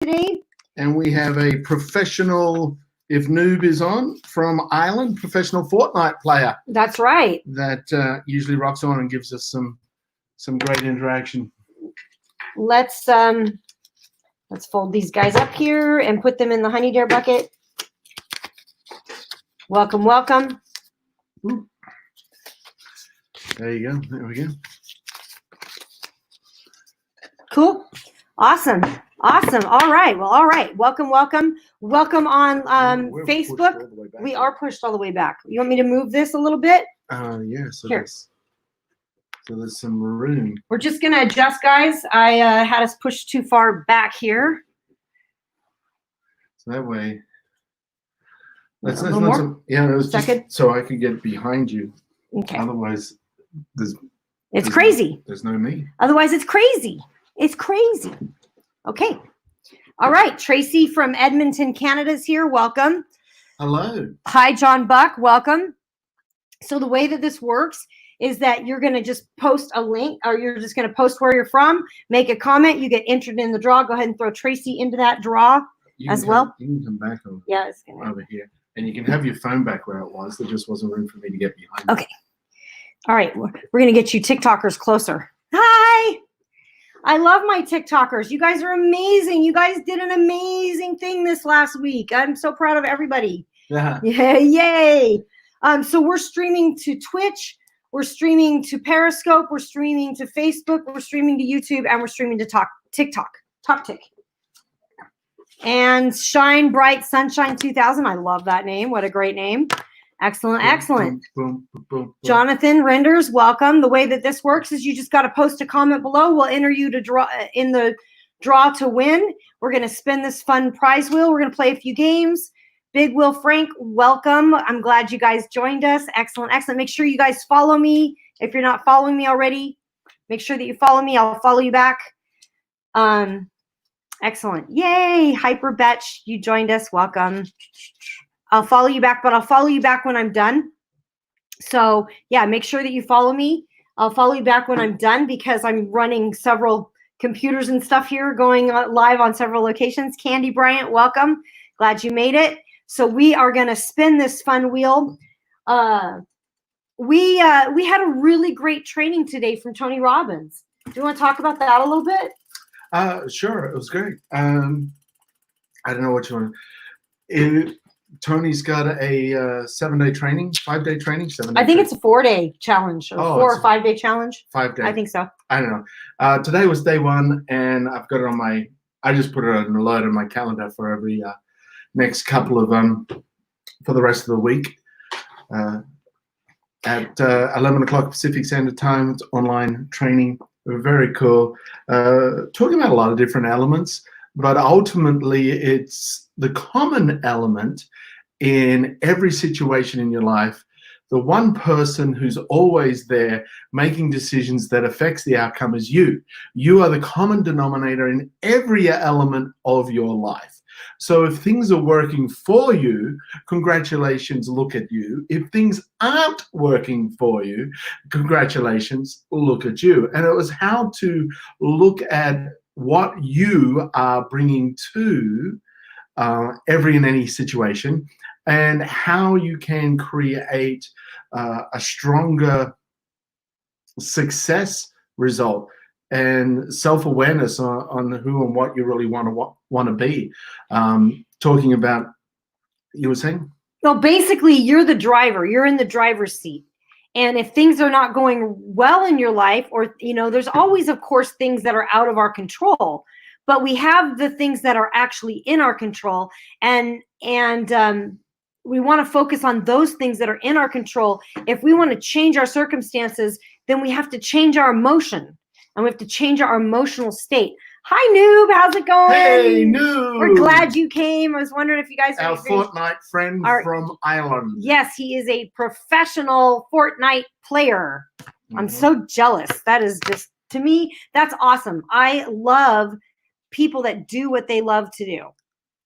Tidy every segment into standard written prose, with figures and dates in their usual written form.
today. And we have a professional, if Noob is on, from Ireland, professional Fortnite player. That's right. That usually rocks on and gives us some great interaction. Let's fold these guys up here and put them in the honey dare bucket. Welcome, welcome. Ooh. There you go. There we go. Cool. Awesome. Awesome. All right. Well, all right. Welcome, welcome. Welcome on Facebook. We are pushed all the way back. You want me to move this a little bit? Yeah. So here. So there's some room. We're just going to adjust, guys. I had us pushed too far back here. So that way. That's not some, yeah, it was just so I could get behind you. Okay. Otherwise, it's crazy. There's no me. Otherwise, it's crazy. It's crazy. Okay. All right. Tracy from Edmonton, Canada is here. Welcome. Hello. Hi, John Buck. Welcome. So the way that this works is that you're going to just post a link, or you're just going to post where you're from, make a comment, you get entered in the draw. Go ahead and throw Tracy into that draw as well. You can come back over here. And you can have your phone back where it was. There just wasn't room for me to get behind. Okay. All right. We're going to get you TikTokers closer. Hi. I love my TikTokers. You guys are amazing. You guys did an amazing thing this last week. I'm so proud of everybody. Yeah. Yeah. Yay. So we're streaming to Twitch. We're streaming to Periscope. We're streaming to Facebook. We're streaming to YouTube. And we're streaming to TikTok. TokTik. And Shine Bright Sunshine 2000. I love that name. What a great name. Excellent. Excellent. Boom, boom, boom, Jonathan Renders, welcome. The way that this works is you just got to post a comment below. We'll enter you to draw in the draw to win. We're going to spin this fun prize wheel. We're going to play a few games. Big Will Frank, welcome. I'm glad you guys joined us. Excellent. Excellent. Make sure you guys follow me. If you're not following me already, make sure that you follow me. I'll follow you back. Excellent. Yay. Hyper Betch, you joined us. Welcome. I'll follow you back, but I'll follow you back when I'm done. So yeah, make sure that you follow me. I'll follow you back when I'm done because I'm running several computers and stuff here, going live on several locations. Candy Bryant, welcome. Glad you made it. So we are going to spin this fun wheel. We had a really great training today from Tony Robbins. Do you want to talk about that a little bit? Sure. It was great. I don't know what you want. Tony's got a 7-day training, 5-day training, 7-day. I think it's a 4-day challenge, or 4 or 5-day challenge. 5 days. I think so. I don't know. Today was day 1, and I've got it on I just put it on an alert on my calendar for every next couple of for the rest of the week. At 11 o'clock Pacific Standard Time, it's online training. Very cool. Talking about a lot of different elements, but ultimately it's the common element in every situation in your life. The one person who's always there making decisions that affects the outcome is you. You are the common denominator in every element of your life. So if things are working for you, congratulations, look at you. If things aren't working for you, congratulations, look at you. And it was how to look at what you are bringing to every and any situation, and how you can create a stronger success result and self-awareness on who and what you really want to be. Talking about, you were saying? Well, basically, you're the driver. You're in the driver's seat. And if things are not going well in your life, or, there's always, of course, things that are out of our control. But we have the things that are actually in our control, and we want to focus on those things that are in our control. If we want to change our circumstances, then we have to change our emotion, and we have to change our emotional state. Hi, Noob. How's it going? Hey, Noob. We're glad you came. I was wondering if you guys our Fortnite friend from Ireland. Yes, he is a professional Fortnite player. Mm-hmm. I'm so jealous. That is just, to me, that's awesome. I love people that do what they love to do,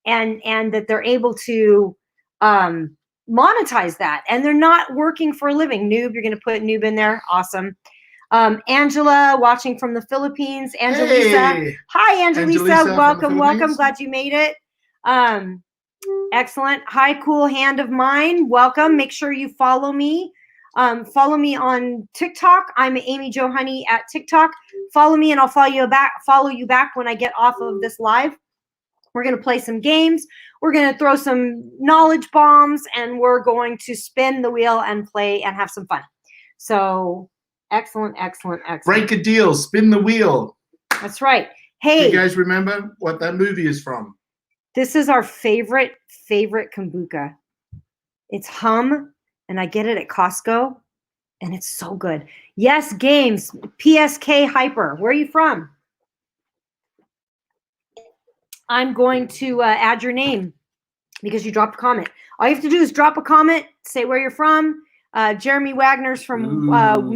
and that they're able to monetize that, and they're not working for a living. Noob, you're going to put Noob in there. Awesome. Angela watching from the Philippines. Angelisa. Hey, Hi, Angelisa. Angelisa from the Welcome. Philippines. Glad you made it. Excellent. Hi, cool hand of mine. Welcome. Make sure you follow me. Follow me on TikTok. I'm Amy Jo Honey at TikTok. Follow me and I'll follow you back when I get off of this live. We're going to play some games. We're going to throw some knowledge bombs and we're going to spin the wheel and play and have some fun. So excellent. Break a deal, spin the wheel. That's right. Hey, you guys remember what that movie is from? This is our favorite kombucha. It's Hum, and I get it at Costco, and it's so good. Yes, games. PSK Hyper. Where are you from? I'm going to add your name because you dropped a comment. All you have to do is drop a comment, say where you're from. Jeremy Wagner's from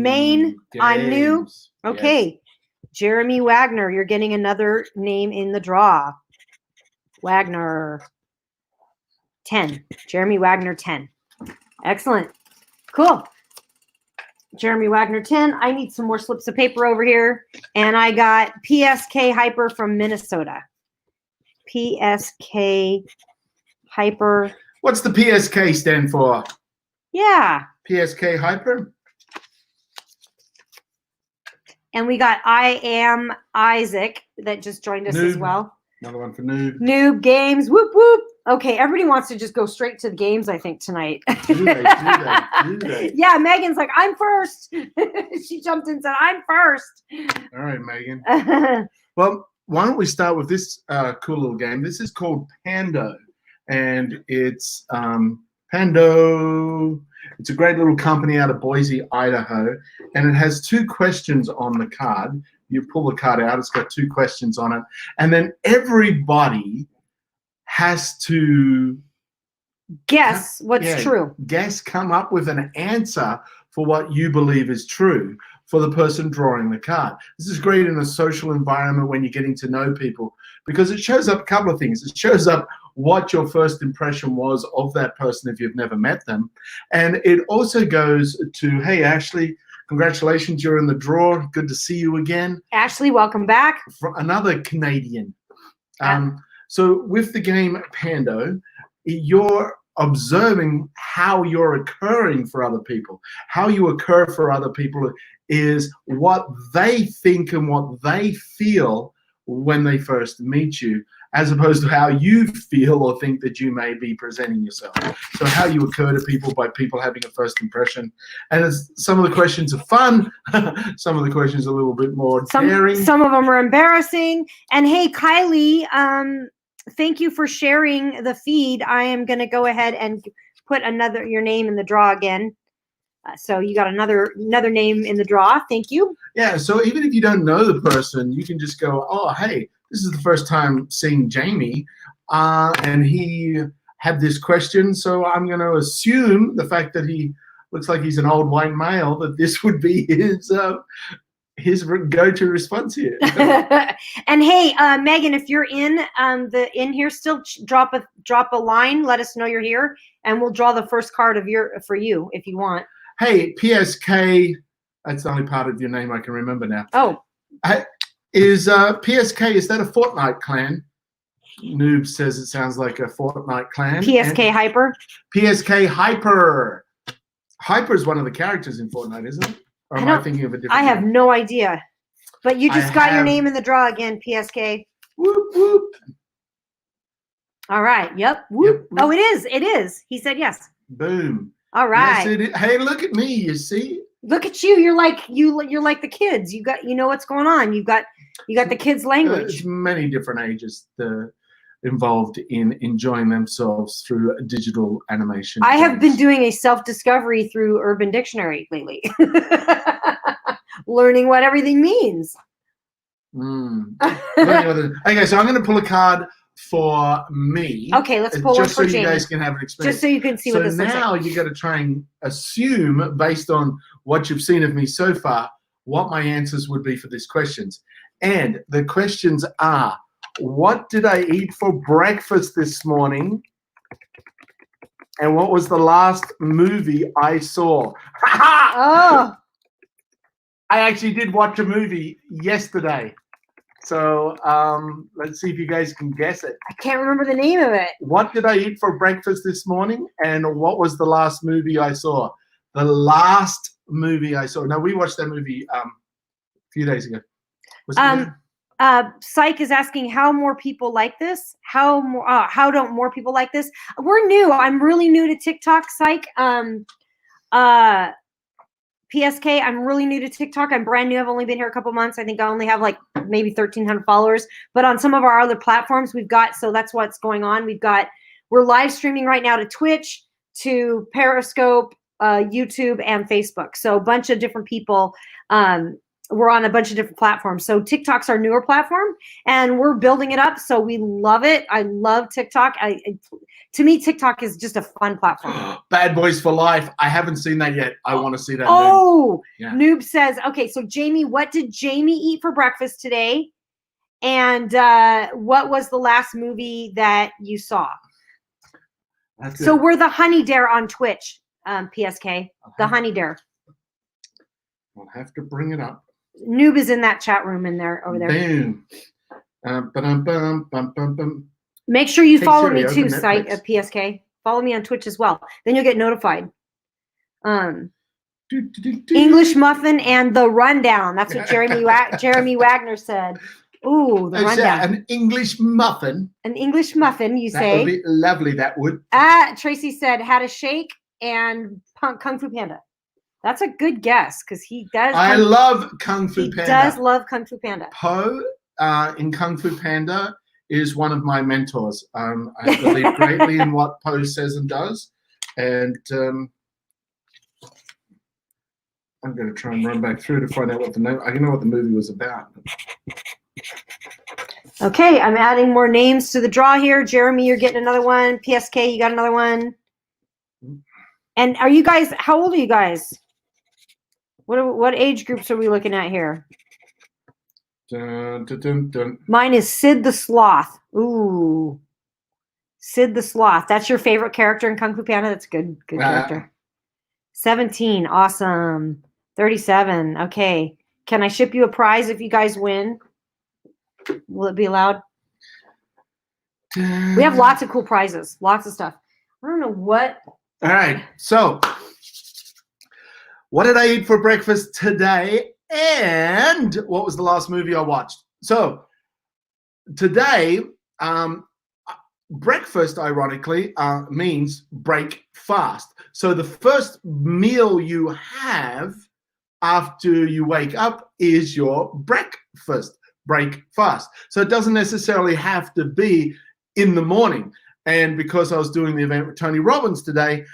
Maine. Games. I'm new. Okay. Yes. Jeremy Wagner, you're getting another name in the draw. Wagner 10. Jeremy Wagner 10. Excellent. Cool. Jeremy Wagner 10. I need some more slips of paper over here. And I got PSK Hyper from Minnesota. PSK Hyper. What's the PSK stand for? Yeah. PSK Hyper. And we got I Am Isaac that just joined us as well. Another one for Noob. Noob games. Whoop, whoop. Okay, everybody wants to just go straight to the games, I think, tonight. Do they? Yeah, Megan's like, I'm first. She jumped in and said, I'm first. All right, Megan. Well, why don't we start with this cool little game. This is called Pando. And it's Pando. It's a great little company out of Boise, Idaho. And it has 2 questions on the card. You pull the card out, it's got 2 questions on it. And then everybody has to guess what's true. Come up with an answer for what you believe is true for the person drawing the card. This is great in a social environment when you're getting to know people because it shows up a couple of things. It shows up what your first impression was of that person if you've never met them. And it also goes to, hey, Ashley, congratulations, you're in the draw. Good to see you again. Ashley, welcome back. For another Canadian. So with the game Pando, you're observing how you're occurring for other people. How you occur for other people is what they think and what they feel when they first meet you, as opposed to how you feel or think that you may be presenting yourself. So how you occur to people by people having a first impression. And some of the questions are fun. Some of the questions are a little bit more daring. Some of them are embarrassing. And hey, Kylie, thank you for sharing the feed. I am going to go ahead and put your name in the draw again. So you got another name in the draw. Thank you. Yeah, so even if you don't know the person, you can just go, oh, hey, this is the first time seeing Jamie, and he had this question, so I'm going to assume the fact that he looks like he's an old white male, that this would be his go-to response here. And hey, Megan, if you're in here still, drop a line. Let us know you're here, and we'll draw the first card for you if you want. Hey, PSK. That's the only part of your name I can remember now. Oh, is PSK? Is that a Fortnite clan? Noob says it sounds like a Fortnite clan. PSK Hyper. PSK Hyper. Hyper is one of the characters in Fortnite, isn't it? Or am I thinking of a different? I have no idea. But you just got your name in the draw again, PSK. Whoop, whoop. All right. Yep. Whoop. Yep. Oh, it is. It is. He said yes. Boom. All right. Yes, it is. Hey, look at me. You see? Look at you. You're like the kids. You know what's going on. You got the kids' language. There's many different ages involved in enjoying themselves through digital animation. I have been doing a self-discovery through Urban Dictionary lately. Learning what everything means. Okay, so I'm going to pull a card for me. Okay, let's pull one for Jamie. Just so you Jamie. guys can have an experience. Just so you can see what this looks like. So now you got to try and assume, based on what you've seen of me so far, what my answers would be for these questions. And the questions are, what did I eat for breakfast this morning? And what was the last movie I saw? Oh. I actually did watch a movie yesterday. So let's see if you guys can guess it. I can't remember the name of it. What did I eat for breakfast this morning? And what was the last movie I saw? The last movie I saw. Now, we watched that movie a few days ago. Was it Psych is asking how more people like this. How don't more people like this? We're new. I'm really new to TikTok, Psych. PSK, I'm really new to TikTok. I'm brand new. I've only been here a couple months. I think I only have like maybe 1,300 followers. But on some of our other platforms, we've got, so that's what's going on. We're live streaming right now to Twitch, to Periscope, YouTube, and Facebook. So a bunch of different people. We're on a bunch of different platforms. So TikTok's our newer platform, and we're building it up. So we love it. I love TikTok. To me, TikTok is just a fun platform. Bad Boys for Life. I haven't seen that yet. I want to see that. Oh, yeah. Noob says, okay, so Jamie, what did Jamie eat for breakfast today? And what was the last movie that you saw? So we're the Honey Dare on Twitch, PSK. The Honey Dare. I'll have to bring it up. Noob is in that chat room over there. Boom. Make sure you follow me too, site at PSK. Follow me on Twitch as well. Then you'll get notified. English muffin and the rundown. That's what Jeremy Wagner said. Ooh, the rundown. Yeah, an English muffin. An English muffin, you say? That would be lovely. That would. Tracy said had a shake and Kung Fu Panda. That's a good guess because he does. I love Kung Fu Panda. He does love Kung Fu Panda. Po in Kung Fu Panda is one of my mentors. I believe greatly in what Po says and does. And I'm going to try and run back through to find out what the name. I know what the movie was about. Okay, I'm adding more names to the draw here. Jeremy, you're getting another one. PSK, you got another one. And are you guys? How old are you guys? What age groups are we looking at here? Dun, dun, dun, dun. Mine is Sid the Sloth. Ooh, Sid the Sloth. That's your favorite character in Kung Fu Panda. That's a good character. 17, awesome. 37, okay. Can I ship you a prize if you guys win? Will it be allowed? We have lots of cool prizes, lots of stuff. I don't know what. All right, so what did I eat for breakfast today? And what was the last movie I watched? So today, breakfast, ironically, means break fast. So the first meal you have after you wake up is your breakfast, break fast. So it doesn't necessarily have to be in the morning. And because I was doing the event with Tony Robbins today,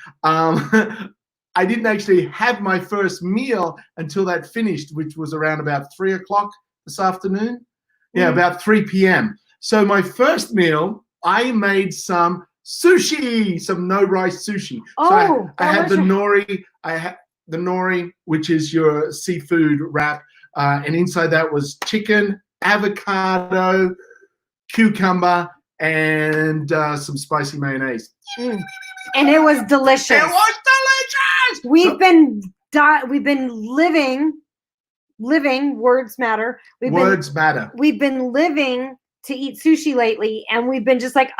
I didn't actually have my first meal until that finished, which was around about 3 o'clock this afternoon. Yeah, about 3 p.m. So my first meal, I made some sushi, some no rice sushi. Oh, so I had the nori. I had the nori, which is your seafood wrap, and inside that was chicken, avocado, cucumber, and some spicy mayonnaise. And it was delicious. It was delicious. We've been living. Words matter. Words matter. We've been living to eat sushi lately, and we've been just like,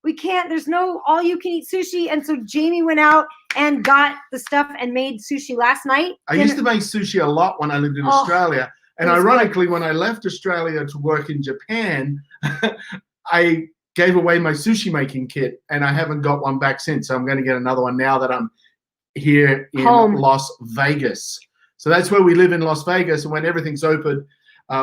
we can't. There's no all you can eat sushi, and so Jamie went out and got the stuff and made sushi last night. I used to make sushi a lot when I lived in Australia, and ironically, when I left Australia to work in Japan, I gave away my sushi making kit, and I haven't got one back since. So I'm going to get another one now that I'm here in Las Vegas. So that's where we live in Las Vegas, and when everything's open,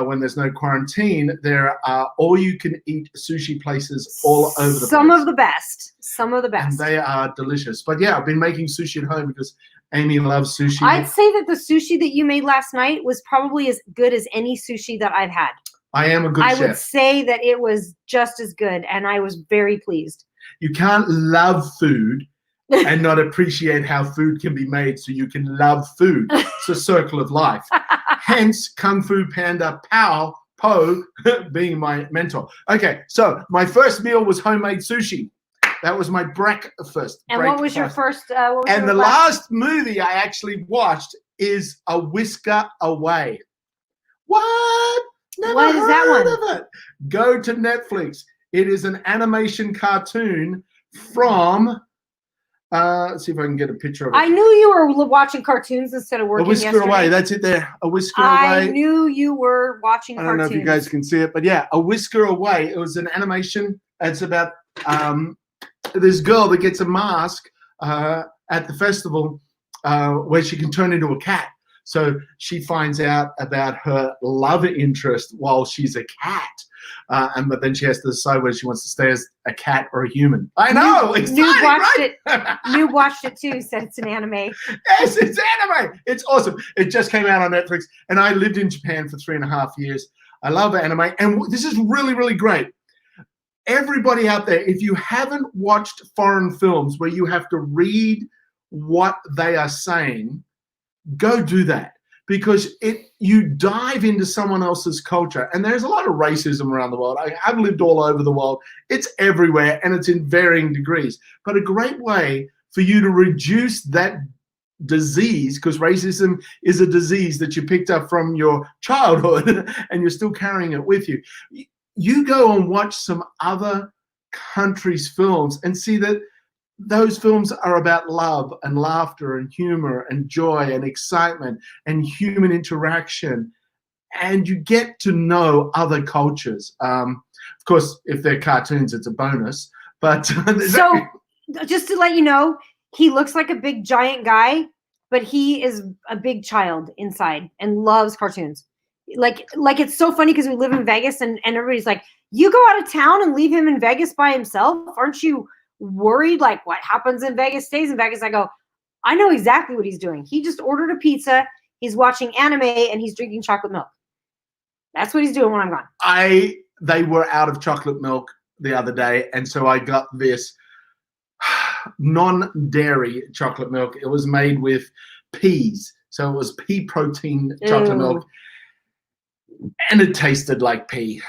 when there's no quarantine, there are all-you-can-eat sushi places all over the place. Some of the best. And they are delicious. But yeah, I've been making sushi at home because Amy loves sushi. I'd say that the sushi that you made last night was probably as good as any sushi that I've had. I am a good chef. I would say that it was just as good, and I was very pleased. You can't love food and not appreciate how food can be made, so you can love food. It's a circle of life. Hence, Kung Fu Panda Po being my mentor. Okay, so my first meal was homemade sushi. That was my breakfast. And what was your first? And the last movie I actually watched is A Whisker Away. What? Never What is that heard one? of it. Go to Netflix. It is an animation cartoon from, let's see if I can get a picture of it. I knew you were watching cartoons instead of A working Whisker yesterday. Away. That's it there. A Whisker I Away. knew you were watching I cartoons. don't know if you guys can see it, but yeah, A Whisker Away. It was an animation. It's about this girl that gets a mask at the festival where she can turn into a cat. So she finds out about her love interest while she's a cat. But then she has to decide whether she wants to stay as a cat or a human. I know. Noob watched right? it. Noob watched it too. Said it's an anime. Yes, it's anime. It's awesome. It just came out on Netflix, and I lived in Japan for 3.5 years. I love anime, and this is really, really great. Everybody out there, if you haven't watched foreign films where you have to read what they are saying, go do that, because you dive into someone else's culture. And there's a lot of racism around the world. I've lived all over the world. It's everywhere, and it's in varying degrees. But a great way for you to reduce that disease, because racism is a disease that you picked up from your childhood and you're still carrying it with you. You go and watch some other countries' films and see that those films are about love and laughter and humor and joy and excitement and human interaction. And you get to know other cultures. Of course, if they're cartoons, it's a bonus. But so just to let you know, he looks like a big giant guy, but he is a big child inside and loves cartoons. Like it's so funny because we live in Vegas and everybody's like, you go out of town and leave him in Vegas by himself? Aren't you worried? Like, what happens in Vegas stays in Vegas. I go, I know exactly what he's doing. He just ordered a pizza. He's watching anime and he's drinking chocolate milk. That's what he's doing when I'm gone. They were out of chocolate milk the other day, and so I got this non-dairy chocolate milk. It was made with peas, so it was pea protein chocolate milk, and it tasted like pea.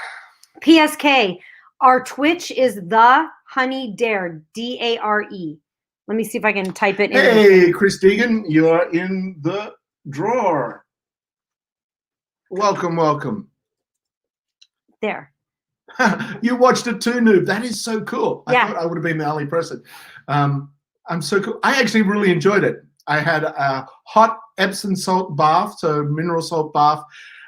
PSK, our Twitch is the Honey Dare, Dare. Let me see if I can type it in. Hey, Chris Deegan, you're in the drawer. Welcome, welcome. There. You watched it too, Noob. That is so cool. Yeah. I thought I would have been the only person. I'm so cool. I actually really enjoyed it. I had a hot Epsom salt bath, so mineral salt bath,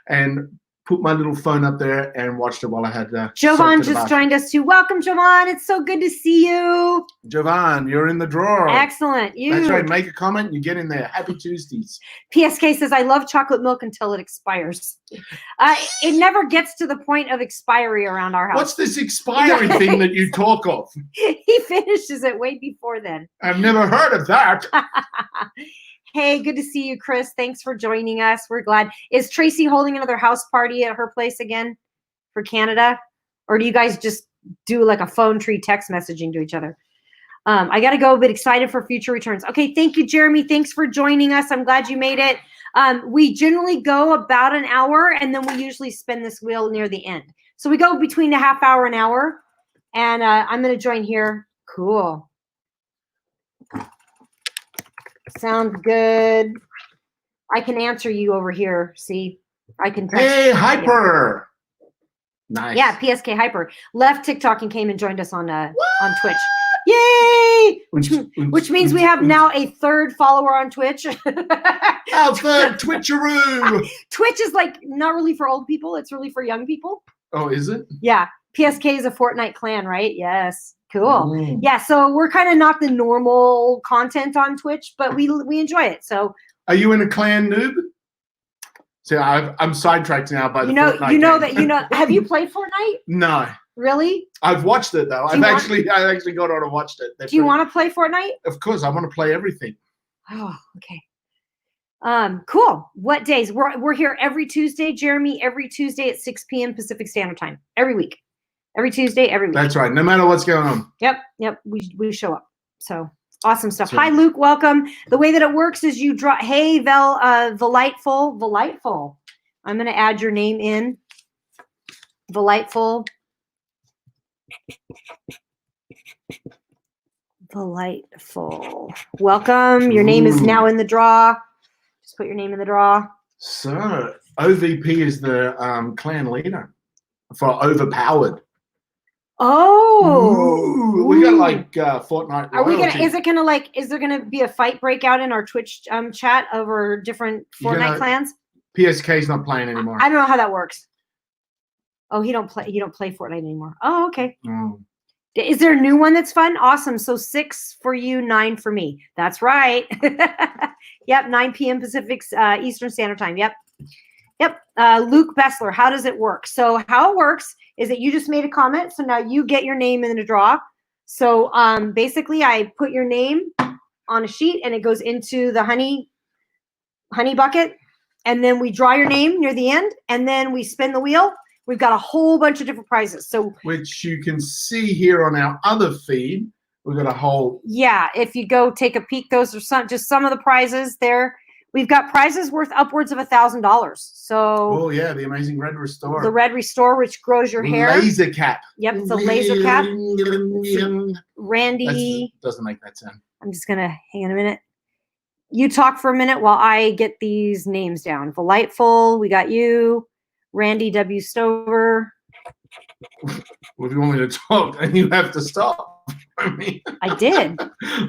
and put my little phone up there and watched it while I had Jovan just joined us too. Welcome, Jovan. It's so good to see you. Jovan, you're in the drawer. Excellent. That's right. Make a comment. You get in there. Happy Tuesdays. PSK says, I love chocolate milk until it expires. It never gets to the point of expiry around our house. What's this expiry thing that you talk of? He finishes it way before then. I've never heard of that. Hey, good to see you, Chris. Thanks for joining us. We're glad. Is Tracy holding another house party at her place again for Canada? Or do you guys just do like a phone tree text messaging to each other? I got to go, but excited for future returns. Okay, thank you, Jeremy. Thanks for joining us. I'm glad you made it. We generally go about an hour, and then we usually spin this wheel near the end. So we go between a half hour and hour, and I'm going to join here. Cool. Sounds good. I can answer you over here. See, I can. Hey, Hyper. Nice. Yeah, PSK Hyper left TikTok and came and joined us on Twitch. Yay! Which means we have now a third follower on Twitch. Our third Twitcheroo. Twitch is like not really for old people. It's really for young people. Oh, is it? Yeah. PSK is a Fortnite clan, right? Yes. Cool. Yeah, so we're kind of not the normal content on Twitch, but we enjoy it. So are you in a clan, Noob? So I'm sidetracked now by the Fortnite game. Have you played Fortnite? No. Really? I've watched it though. I actually got on and watched it. Do you want to play Fortnite? Of course, I want to play everything. Oh, okay. Cool. What days? We're here every Tuesday, Jeremy, every Tuesday at 6 p.m. Pacific Standard Time. Every week. Every Tuesday, every week. That's right. No matter what's going on. Yep. We show up. So awesome stuff. Hi, Luke. Welcome. The way that it works is you draw. Hey, Delightful. I'm going to add your name in. Delightful. Welcome. Your name is now in the draw. Just put your name in the draw. So OVP is the clan leader for overpowered. Oh, ooh, we got like Fortnite. Are we royalty. gonna? Is there gonna be a fight breakout in our Twitch chat over different Fortnite clans? PSK's not playing anymore. I don't know how that works. Oh, he don't play Fortnite anymore. Oh, okay. Is there a new one that's fun? Awesome. So 6 for you, 9 for me. That's right. Yep, 9 p.m. Pacific Eastern Standard Time. Yep. Luke Bessler, how does it work? So how it works is that you just made a comment. So now you get your name in the draw. So basically I put your name on a sheet and it goes into the honey bucket. And then we draw your name near the end. And then we spin the wheel. We've got a whole bunch of different prizes. So which you can see here on our other feed. We've got a whole. Yeah, if you go take a peek, those are just some of the prizes there. We've got prizes worth upwards of $1,000. So yeah, the amazing Red Restore. The Red Restore, which grows your hair. Laser cap. Yep, it's a laser cap. Randy. Doesn't make that sound. I'm just gonna hang on a minute. You talk for a minute while I get these names down. Delightful, we got you. Randy W. Stover. Well, if you want me to talk, then you have to stop. I did.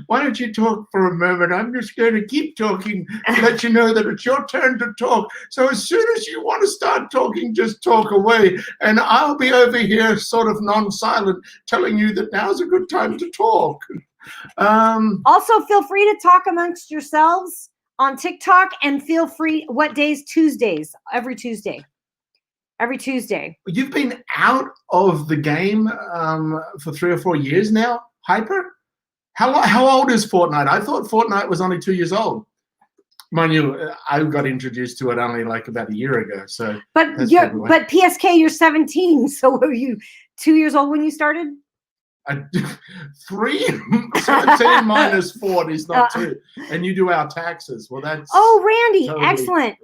Why don't you talk for a moment? I'm just going to keep talking to let you know that it's your turn to talk. So as soon as you want to start talking, just talk away. And I'll be over here sort of non-silent telling you that now's a good time to talk. Also, feel free to talk amongst yourselves on TikTok and feel free. What days? Tuesdays. Every Tuesday. You've been out of the game for 3 or 4 years now, Hyper? How old is Fortnite? I thought Fortnite was only 2 years old. Mind you, I got introduced to it only like about a year ago. So, but PSK, you're 17. So were you 2 years old when you started? 17 minus 4 is not 2, and you do our taxes. Well, that's Randy, totally, excellent.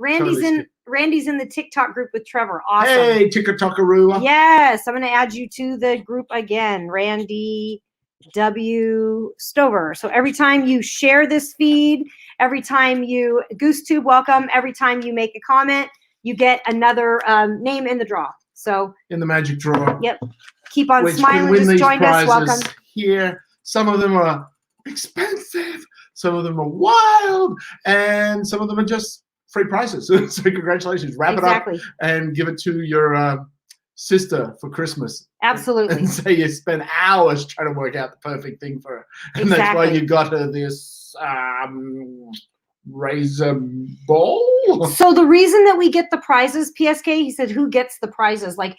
Randy's in the TikTok group with Trevor. Awesome. Hey, TikTokaroo. Yes, I'm going to add you to the group again, Randy W. Stover. So every time you share this feed, every time you GooseTube, welcome. Every time you make a comment, you get another name in the draw. So in the magic draw. Yep. Keep on smiling. Just joined us. Welcome. Here, some of them are expensive, some of them are wild, and some of them are just free prizes. So congratulations. Wrap it up and give it to your sister for Christmas. Absolutely. And say you spent hours trying to work out the perfect thing for her. And that's why you got her this razor ball. So the reason that we get the prizes, PSK, he said, who gets the prizes? Like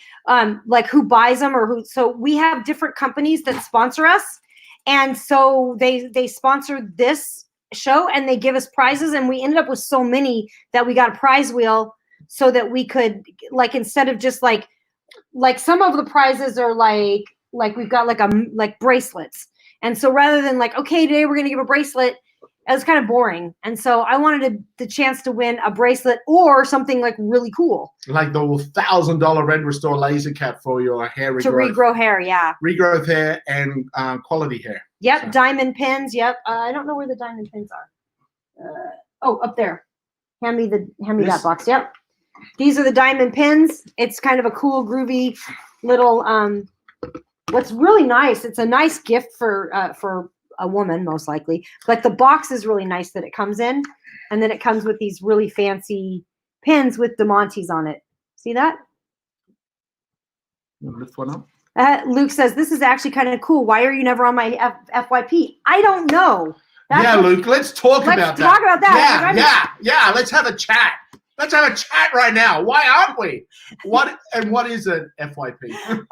who buys them or who? So we have different companies that sponsor us. And so they sponsor this show and they give us prizes. And we ended up with so many that we got a prize wheel so that we could, like, instead of just like some of the prizes are like we've got like bracelets. And so rather than like, okay, today we're going to give a bracelet, it was kind of boring. And so I wanted the chance to win a bracelet or something like really cool. Like the $1,000 Red Restore laser cap for your hair regrowth. To regrow hair, yeah. Regrowth hair and quality hair. Yep, so. Diamond pins, yep. I don't know where the diamond pins are. Up there. Hand me that box, yep. These are the diamond pins. It's kind of a cool, groovy little, what's really nice, it's a nice gift for a woman, most likely. But the box is really nice that it comes in. And then it comes with these really fancy pins with DeMontes on it. See that? Lift one up. Luke says, this is actually kind of cool. Why are you never on my FYP? I don't know. Luke, let's talk about that. Let's talk about that. Yeah. Let's have a chat. Let's have a chat right now. Why aren't we? What is an FYP?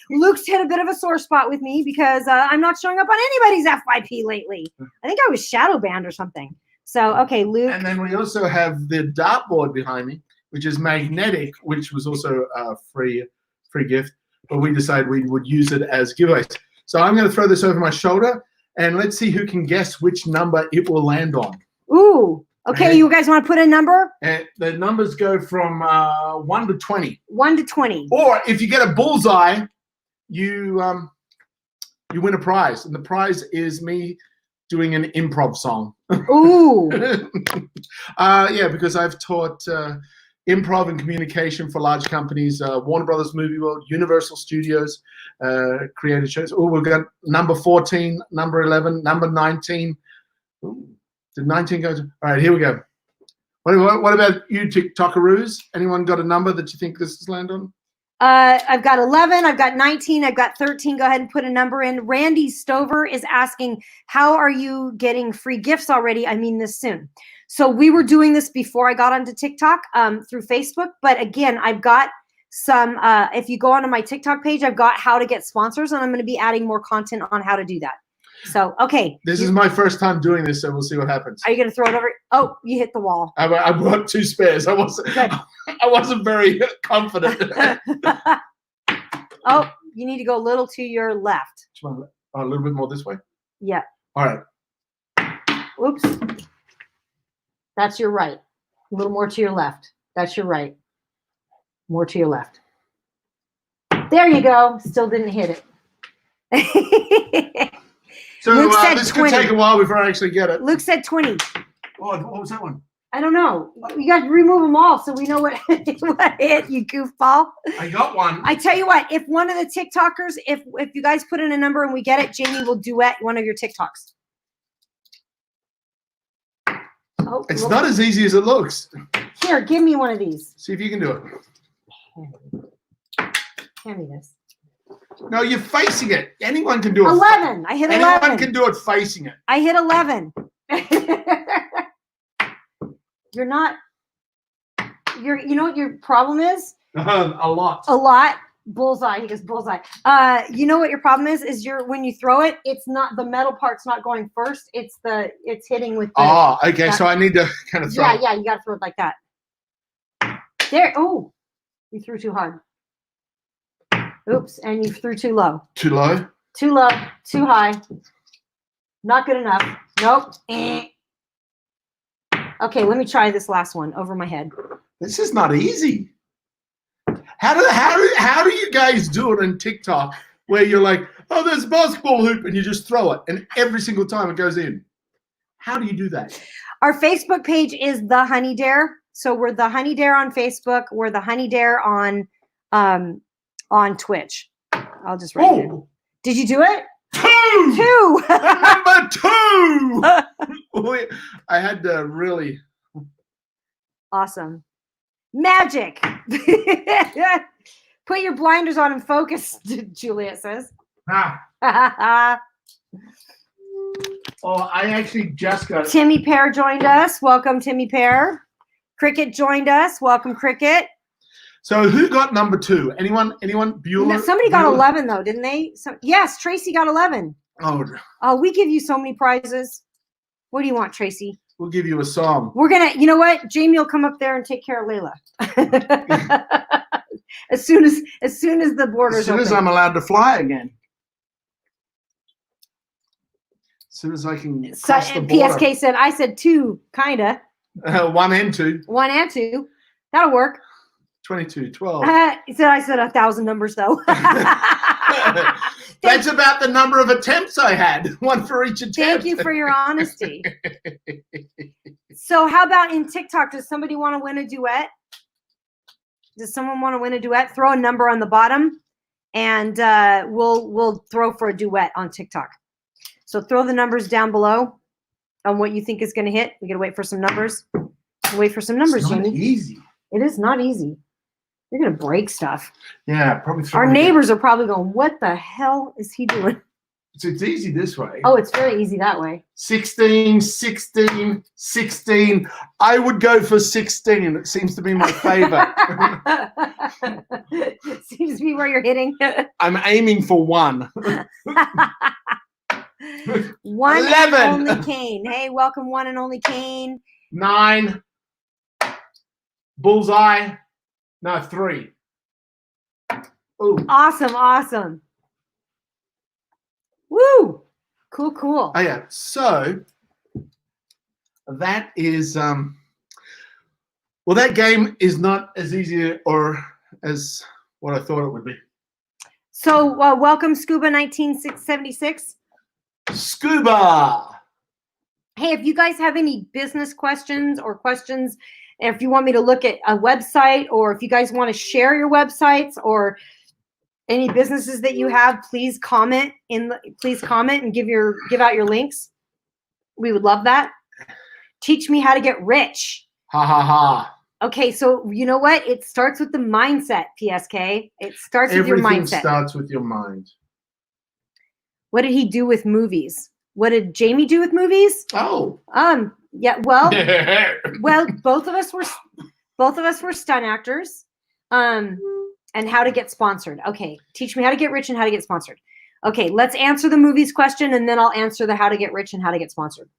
Luke's hit a bit of a sore spot with me because I'm not showing up on anybody's FYP lately. I think I was shadow banned or something. So, okay, Luke. And then we also have the dartboard behind me, which is magnetic, which was also a free gift. But we decided we would use it as giveaways. So I'm going to throw this over my shoulder, and let's see who can guess which number it will land on. Ooh. Okay, you guys want to put a number? And the numbers go from 1 to 20. 1 to 20. Or if you get a bullseye, you win a prize. And the prize is me doing an improv song. Ooh. Yeah, because I've taught improv and communication for large companies, Warner Brothers Movie World, Universal Studios, created shows. Oh, we've got number 14, number 11, number 19. Ooh, did 19 go to? All right, here we go. What about you, TikTokaroos? Anyone got a number that you think this is land on? I've got 11, I've got 19, I've got 13. Go ahead and put a number in. Randy Stover is asking, how are you getting free gifts already? I mean this soon. So we were doing this before I got onto TikTok through Facebook. But again, I've got some, if you go onto my TikTok page, I've got how to get sponsors, and I'm going to be adding more content on how to do that. So, okay. This is my first time doing this, so we'll see what happens. Are you going to throw it over? Oh, you hit the wall. I brought 2 spares. I wasn't very confident. Oh, you need to go a little to your left. Oh, a little bit more this way? Yeah. All right. Oops. That's your right. A little more to your left. That's your right. More to your left. There you go. Still didn't hit it. So this 20. could take a while before I actually get it. Luke said 20. Oh, what was that one? I don't know. You got to remove them all so we know what hit, you goofball. I got one. I tell you what, if one of the TikTokers, if you guys put in a number and we get it, Jamie will duet one of your TikToks. Oh, it's not as easy as it looks. Here, give me one of these. See if you can do it. Hand me this. No, you're facing it. Anyone can do it. 11. I hit 11. Anyone can do it facing it. I hit 11. You're not. You know what your problem is? A lot. A lot. Bullseye. He goes bullseye. You know what your problem is? Is when you throw it, it's not the metal part's not going first. It's hitting with. Oh, okay. So I need to kind of throw. Yeah, yeah. You got to throw it like that. There. Oh, you threw too hard. Oops, and you threw too low. Too low? Too low, too high. Not good enough. Nope. Okay, let me try this last one over my head. This is not easy. How do you guys do it on TikTok where you're like, oh, there's a basketball hoop, and you just throw it, and every single time it goes in? How do you do that? Our Facebook page is The Honey Dare. So we're The Honey Dare on Facebook. We're The Honey Dare on Twitch. I'll just write it. Did you do it? 2. Number 2. I had to really. Awesome. Magic. Put your blinders on and focus, Juliet says. Oh, I actually just got it. Timmy Pear joined us. Welcome, Timmy Pear. Cricket joined us. Welcome, Cricket. So who got number 2? Anyone? Bueller? No, somebody got 11 though, didn't they? Yes, Tracy got 11. Oh, we give you so many prizes. What do you want, Tracy? We'll give you a song. We're gonna, you know what? Jamie will come up there and take care of Layla. as soon as the borders. As soon open. as I'm allowed to fly again. As soon as I can cross the border. PSK said, I said 2, kinda. 1 and 2. 1 and 2. That'll work. 22, 12. He said I said 1,000 numbers though. That's about the number of attempts I had. 1 for each attempt. Thank you for your honesty. So how about in TikTok? Does somebody want to win a duet? Does someone want to win a duet? Throw a number on the bottom, and we'll throw for a duet on TikTok. So throw the numbers down below on what you think is going to hit. We got to wait for some numbers. Wait for some numbers, it's not Jamie. Easy. It is not easy. You're going to break stuff. Yeah, probably. Our neighbors are probably going, what the hell is he doing? It's easy this way. Oh, it's very easy that way. 16, 16, 16. I would go for 16. It seems to be my favorite. Seems to be where you're hitting. I'm aiming for 1. 1 11. and only Kane. Hey, welcome 1 and only Kane. 9. Bullseye. No, 3. Ooh. Awesome, awesome. Woo! Cool, cool. Oh yeah. So that is well, that game is not as easy or as what I thought it would be. So welcome Scuba 19676. Scuba. Hey, if you guys have any business questions or questions, if you want me to look at a website, or if you guys want to share your websites or any businesses that you have, please comment and give out your links. We would love that. Teach me how to get rich. Ha ha ha. Okay, so you know what? It starts with the mindset, PSK. It starts with your mindset. Everything starts with your mind. What did he do with movies? What did Jamie do with movies? Oh. Yeah, well, both of us were stunt actors. And how to get sponsored. Okay, teach me how to get rich and how to get sponsored. Okay, let's answer the movies question, and then I'll answer the how to get rich and how to get sponsored.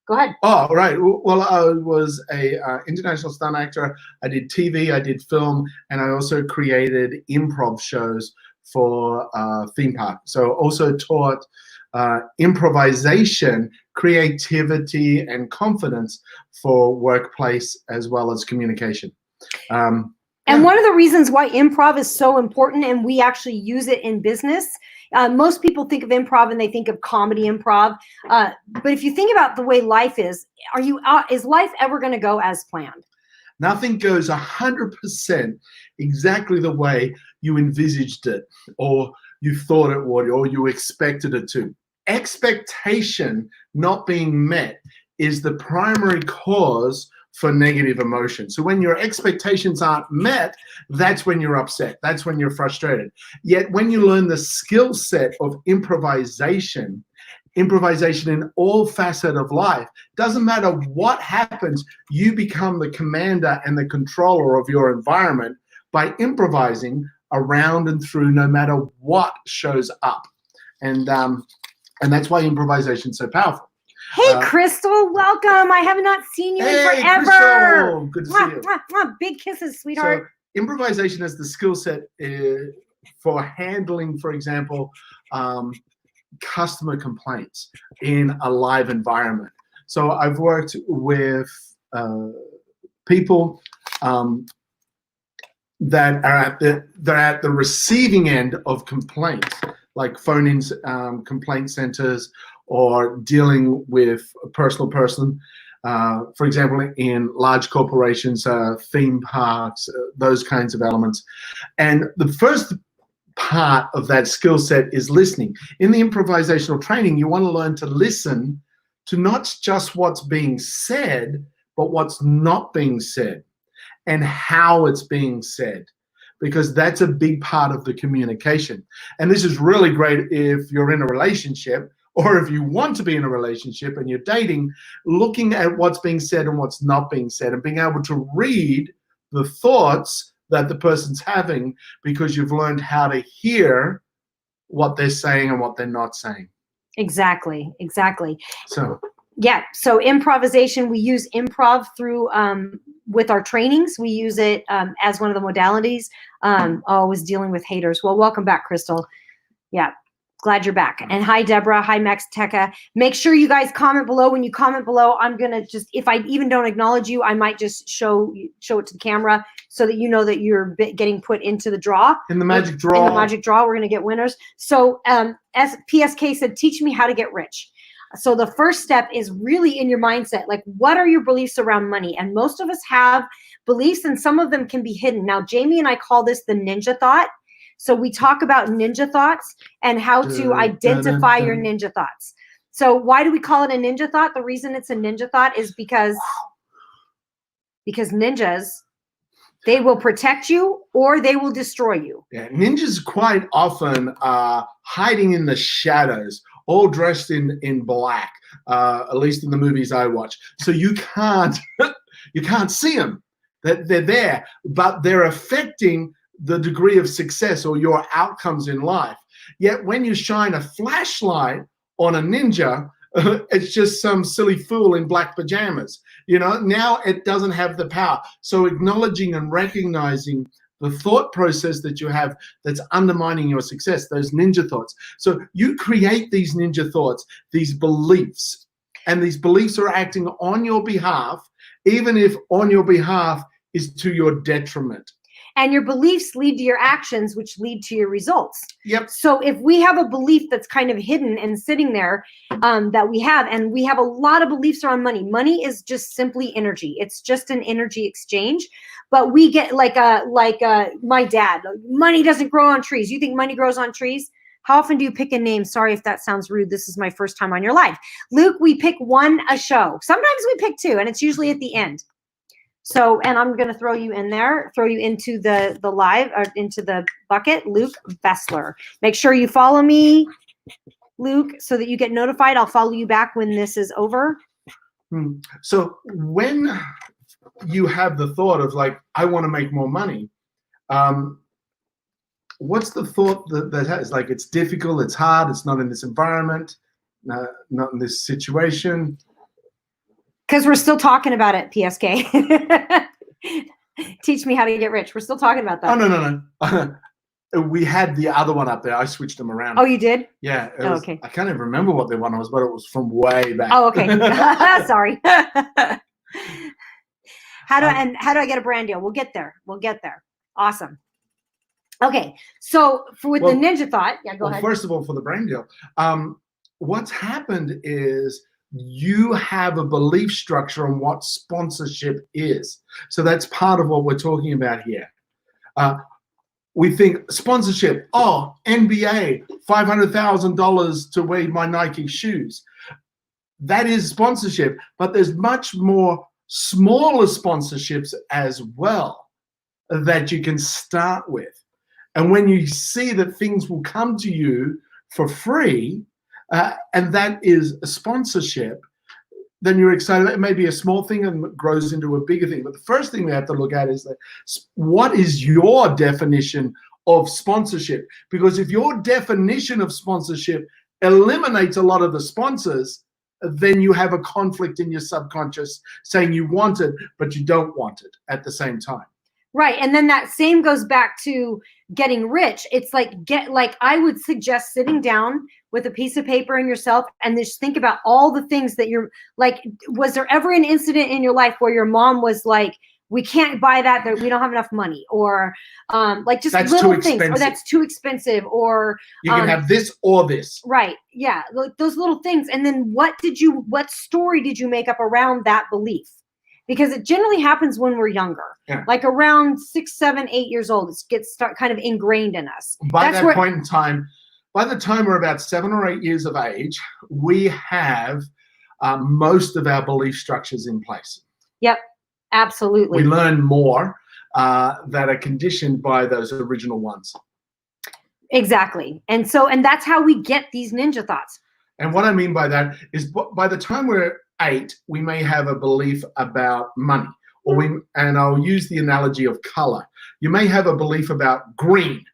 Go ahead. Oh, right. Well, I was a international stunt actor. I did TV, I did film, and I also created improv shows for theme park. So also taught improvisation, creativity, and confidence for workplace as well as communication. And one of the reasons why improv is so important, and we actually use it in business, most people think of improv and they think of comedy improv. But if you think about the way life is life ever going to go as planned? Nothing goes 100% exactly the way you envisaged it, or you thought it would, or you expected it to. Expectation not being met is the primary cause for negative emotion. So when your expectations aren't met, that's when you're upset. That's when you're frustrated. Yet when you learn the skill set of improvisation in all facets of life, doesn't matter what happens, you become the commander and the controller of your environment by improvising around and through no matter what shows up. And that's why improvisation is so powerful. Hey, Crystal, welcome. I have not seen you in forever. Crystal, good to see you. Mwah, mwah. Big kisses, sweetheart. So improvisation is the skill set for handling, for example, customer complaints in a live environment. So I've worked with people that are at the receiving end of complaints, like phone-ins, complaint centers, or dealing with a personal person. For example, in large corporations, theme parks, those kinds of elements. And the first part of that skill set is listening. In the improvisational training, you want to learn to listen to not just what's being said, but what's not being said and how it's being said, because that's a big part of the communication. And this is really great if you're in a relationship, or if you want to be in a relationship and you're dating, looking at what's being said and what's not being said, and being able to read the thoughts that the person's having, because you've learned how to hear what they're saying and what they're not saying. Exactly. So yeah, so improvisation, we use improv through with our trainings. We use it as one of the modalities. Always dealing with haters. Well, welcome back, Crystal. Yeah. Glad you're back. And hi, Deborah. Hi, Max Tekka. Make sure you guys comment below. When you comment below, I'm going to just, if I even don't acknowledge you, I might just show it to the camera so that you know that you're getting put into the draw. In the magic draw. In the magic draw, we're going to get winners. So as PSK said, teach me how to get rich. So the first step is really in your mindset. Like, what are your beliefs around money? And most of us have beliefs, and some of them can be hidden. Now, Jamie and I call this the ninja thought. So we talk about ninja thoughts and how to identify your ninja thoughts. So why do we call it a ninja thought? The reason it's a ninja thought is because ninjas, they will protect you or they will destroy you. Yeah, ninjas quite often are hiding in the shadows, all dressed in black, at least in the movies I watch. So you can't see them. They're there, but they're affecting the degree of success or your outcomes in life. Yet when you shine a flashlight on a ninja, it's just some silly fool in black pajamas. You know, now it doesn't have the power. So acknowledging and recognizing the thought process that you have that's undermining your success, those ninja thoughts. So you create these ninja thoughts, these beliefs, and these beliefs are acting on your behalf, even if on your behalf is to your detriment. and your beliefs lead to your actions, which lead to your results. Yep. So if we have a belief that's kind of hidden and sitting there, that we have, and we have a lot of beliefs around money. Money is just simply energy. It's just an energy exchange. But we get like my dad, money doesn't grow on trees. You think money grows on trees? How often do you pick a name? Sorry if that sounds rude. This is my first time on your live. Luke, we pick one a show. Sometimes we pick two, and it's usually at the end. So, and I'm going to throw you in there, throw you into the live, or into the bucket, Luke Bessler. Make sure you follow me, Luke, so that you get notified. I'll follow you back when this is over. So when you have the thought of like, I want to make more money, what's the thought that has, like, it's difficult, it's hard, it's not in this environment, not in this situation? Because we're still talking about it, PSK. Teach me how to get rich. We're still talking about that. Oh, no. We had the other one up there. I switched them around. Oh, you did? Yeah. Okay. I can't even remember what the one was, but it was from way back. Oh, okay. Sorry. How do I get a brand deal? We'll get there. Awesome. Okay. So with the ninja thought, go ahead. First of all, for the brand deal, what's happened is you have a belief structure on what sponsorship is. So that's part of what we're talking about here. We think sponsorship, NBA, $500,000 to wear my Nike shoes. That is sponsorship, but there's much more smaller sponsorships as well that you can start with. And when you see that things will come to you for free, and that is a sponsorship, then you're excited. It may be a small thing and grows into a bigger thing. But the first thing we have to look at is that, what is your definition of sponsorship? Because if your definition of sponsorship eliminates a lot of the sponsors, then you have a conflict in your subconscious saying you want it, but you don't want it at the same time. Right. And then that same goes back to getting rich. It's like, I would suggest sitting down with a piece of paper and yourself and just think about all the things that you're like. Was there ever an incident in your life where your mom was like, we can't buy that, we don't have enough money, or like just that's little things, or that's too expensive, or you can have this or this. Right. Yeah. Like those little things. And then what story did you make up around that belief? Because it generally happens when we're younger, like around 6, 7, 8 years old. It gets kind of ingrained in us. By that point in time, by the time we're about 7 or 8 years of age, we have most of our belief structures in place. Yep, absolutely. We learn more that are conditioned by those original ones. Exactly. And that's how we get these ninja thoughts. And what I mean by that is, by the time we're 8, we may have a belief about money, and I'll use the analogy of color. You may have a belief about green.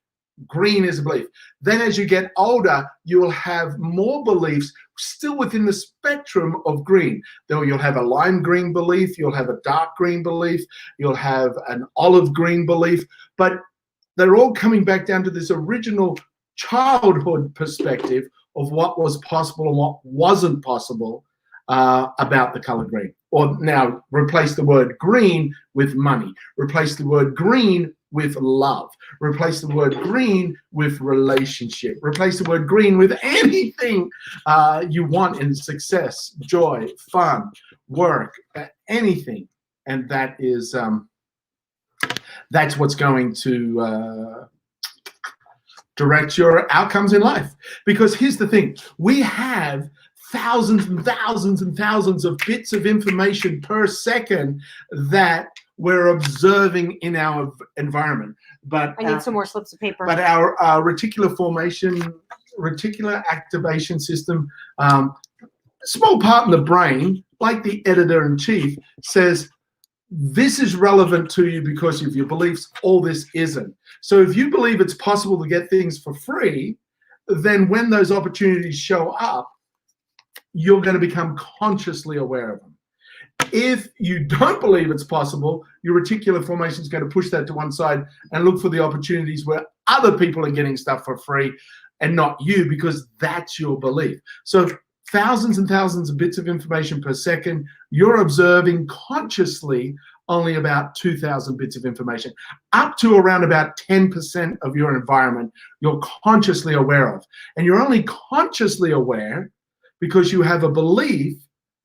Green is a belief. Then as you get older, you will have more beliefs still within the spectrum of green. Then you'll have a lime green belief, you'll have a dark green belief, you'll have an olive green belief, but they're all coming back down to this original childhood perspective of what was possible and what wasn't possible about the color green. Or now replace the word green with money. Replace the word green with love. Replace the word green with relationship. Replace the word green with anything you want in success, joy, fun, work, anything. And that is that's what's going to direct your outcomes in life. Because here's the thing, we have thousands and thousands and thousands of bits of information per second that we're observing in our environment. But I need some more slips of paper. But our reticular activation system, small part in the brain, like the editor-in-chief, says, this is relevant to you because of your beliefs, all this isn't. So if you believe it's possible to get things for free, then when those opportunities show up, you're going to become consciously aware of them. If you don't believe it's possible, your reticular formation is going to push that to one side and look for the opportunities where other people are getting stuff for free and not you, because that's your belief. So thousands and thousands of bits of information per second, you're observing consciously only about 2,000 bits of information. Up to around about 10% of your environment you're consciously aware of. And you're only consciously aware because you have a belief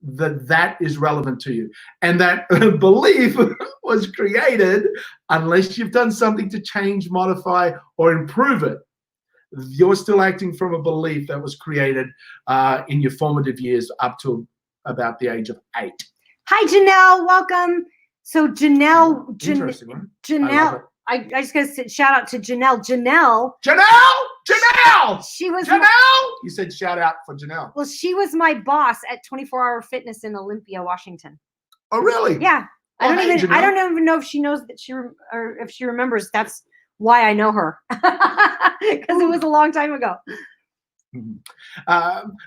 that that is relevant to you. And that belief was created, unless you've done something to change, modify, or improve it, you're still acting from a belief that was created in your formative years up to about the age of 8. Hi, Janelle. Welcome. So Janelle, Interesting, right? Janelle, I just got to shout out to Janelle. Janelle. She was Janelle. You said shout out for Janelle. Well, she was my boss at 24 Hour Fitness in Olympia, Washington. Oh, really? Yeah. Oh, I don't even know if she knows that or if she remembers. That's why I know her, because it was a long time ago.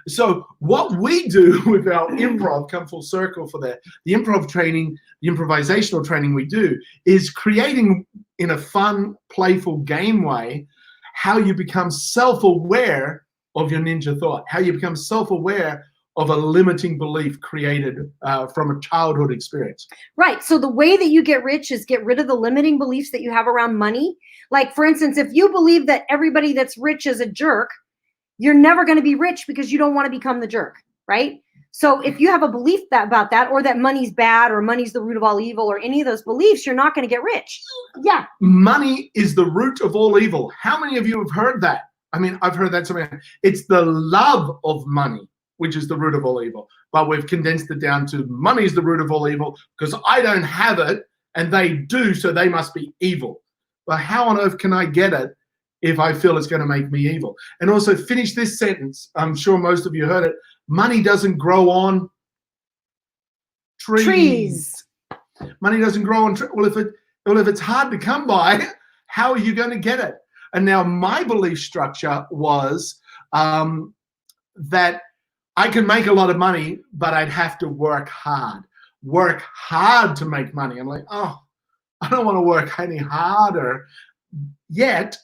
So what we do with our improv, come full circle for the improv training, the improvisational training we do, is creating in a fun, playful game way how you become self-aware of your ninja thought, how you become self-aware of a limiting belief created from a childhood experience. Right. So the way that you get rich is get rid of the limiting beliefs that you have around money. Like, for instance, if you believe that everybody that's rich is a jerk, you're never going to be rich because you don't want to become the jerk, right? So if you have a belief about that, or that money's bad, or money's the root of all evil, or any of those beliefs, you're not going to get rich. Yeah. Money is the root of all evil. How many of you have heard that? I mean, I've heard that so many. It's the love of money which is the root of all evil. But we've condensed it down to money is the root of all evil because I don't have it and they do, so they must be evil. But how on earth can I get it if I feel it's going to make me evil? And also finish this sentence. I'm sure most of you heard it. Money doesn't grow on trees. Money doesn't grow on trees. Well, if it's hard to come by, how are you going to get it? And now my belief structure was that I can make a lot of money, but I'd have to work hard to make money. I'm like, oh, I don't want to work any harder. Yet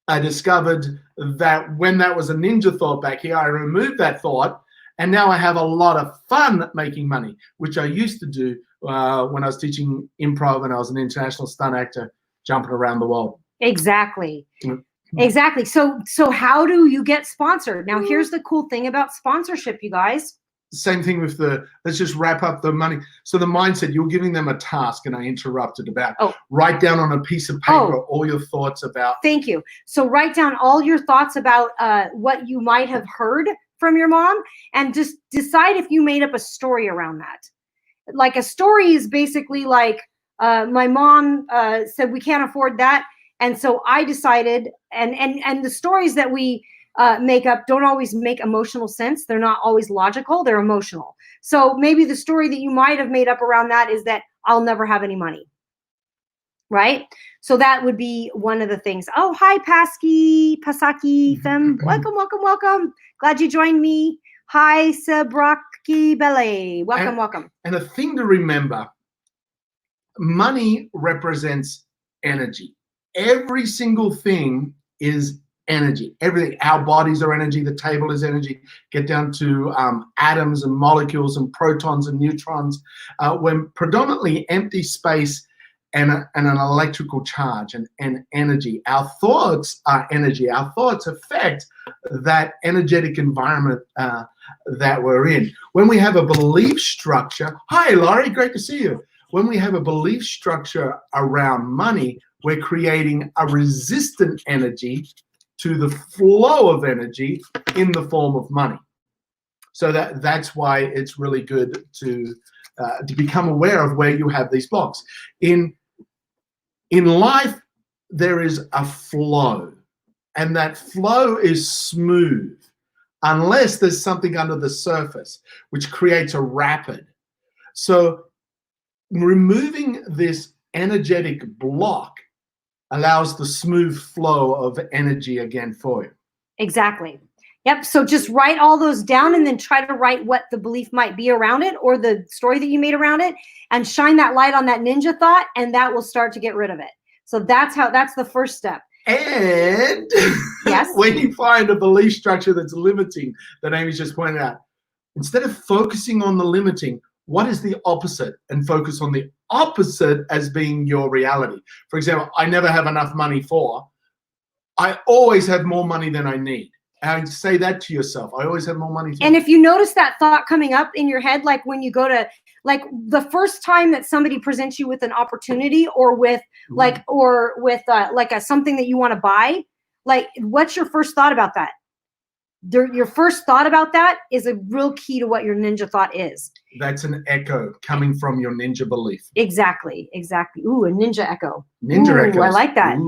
I discovered that when that was a ninja thought back here, I removed that thought, and now I have a lot of fun making money, which I used to do when I was teaching improv and I was an international stunt actor jumping around the world. Exactly. Exactly. So how do you get sponsored? Now, here's the cool thing about sponsorship, you guys. Same thing with let's just wrap up the money. So the mindset, you're giving them a task, and I interrupted about, write down on a piece of paper all your thoughts about. Thank you. So write down all your thoughts about what you might have heard from your mom, and just decide if you made up a story around that. Like, a story is basically like, my mom said we can't afford that. And so I decided, and the stories that we make up don't always make emotional sense. They're not always logical. They're emotional. So maybe the story that you might have made up around that is that I'll never have any money. Right? So that would be one of the things. Oh, hi, Pasaki Fem. Welcome, welcome, welcome. Glad you joined me. Hi, Sabraki Bele. Welcome, welcome. And a thing to remember, money represents energy. Every single thing is energy. Everything. Our bodies are energy. The table is energy. Get down to atoms and molecules and protons and neutrons. When predominantly empty space and an electrical charge and energy. Our thoughts are energy. Our thoughts affect that energetic environment that we're in. When we have a belief structure, hi, Laurie, great to see you. When we have a belief structure around money, we're creating a resistant energy to the flow of energy in the form of money. So that's why it's really good to become aware of where you have these blocks. In life, there is a flow, and that flow is smooth unless there's something under the surface which creates a rapid. So removing this energetic block allows the smooth flow of energy again for you. Exactly. Yep. So just write all those down, and then try to write what the belief might be around it, or the story that you made around it, and shine that light on that ninja thought, and that will start to get rid of it. So that's the first step. And yes, when you find a belief structure that's limiting, that Amy's just pointed out, instead of focusing on the limiting, what is the opposite? And focus on the opposite as being your reality. For example, I never have enough money for. I always have more money than I need. And say that to yourself. I always have more money. And if you notice that thought coming up in your head, like when you go to, like the first time that somebody presents you with an opportunity or with like, or with like something that you want to buy, like what's your first thought about that? Your first thought about that is a real key to what your ninja thought is. That's an echo coming from your ninja belief. Exactly, exactly. Ooh, a ninja echo. Ninja echo. I like that.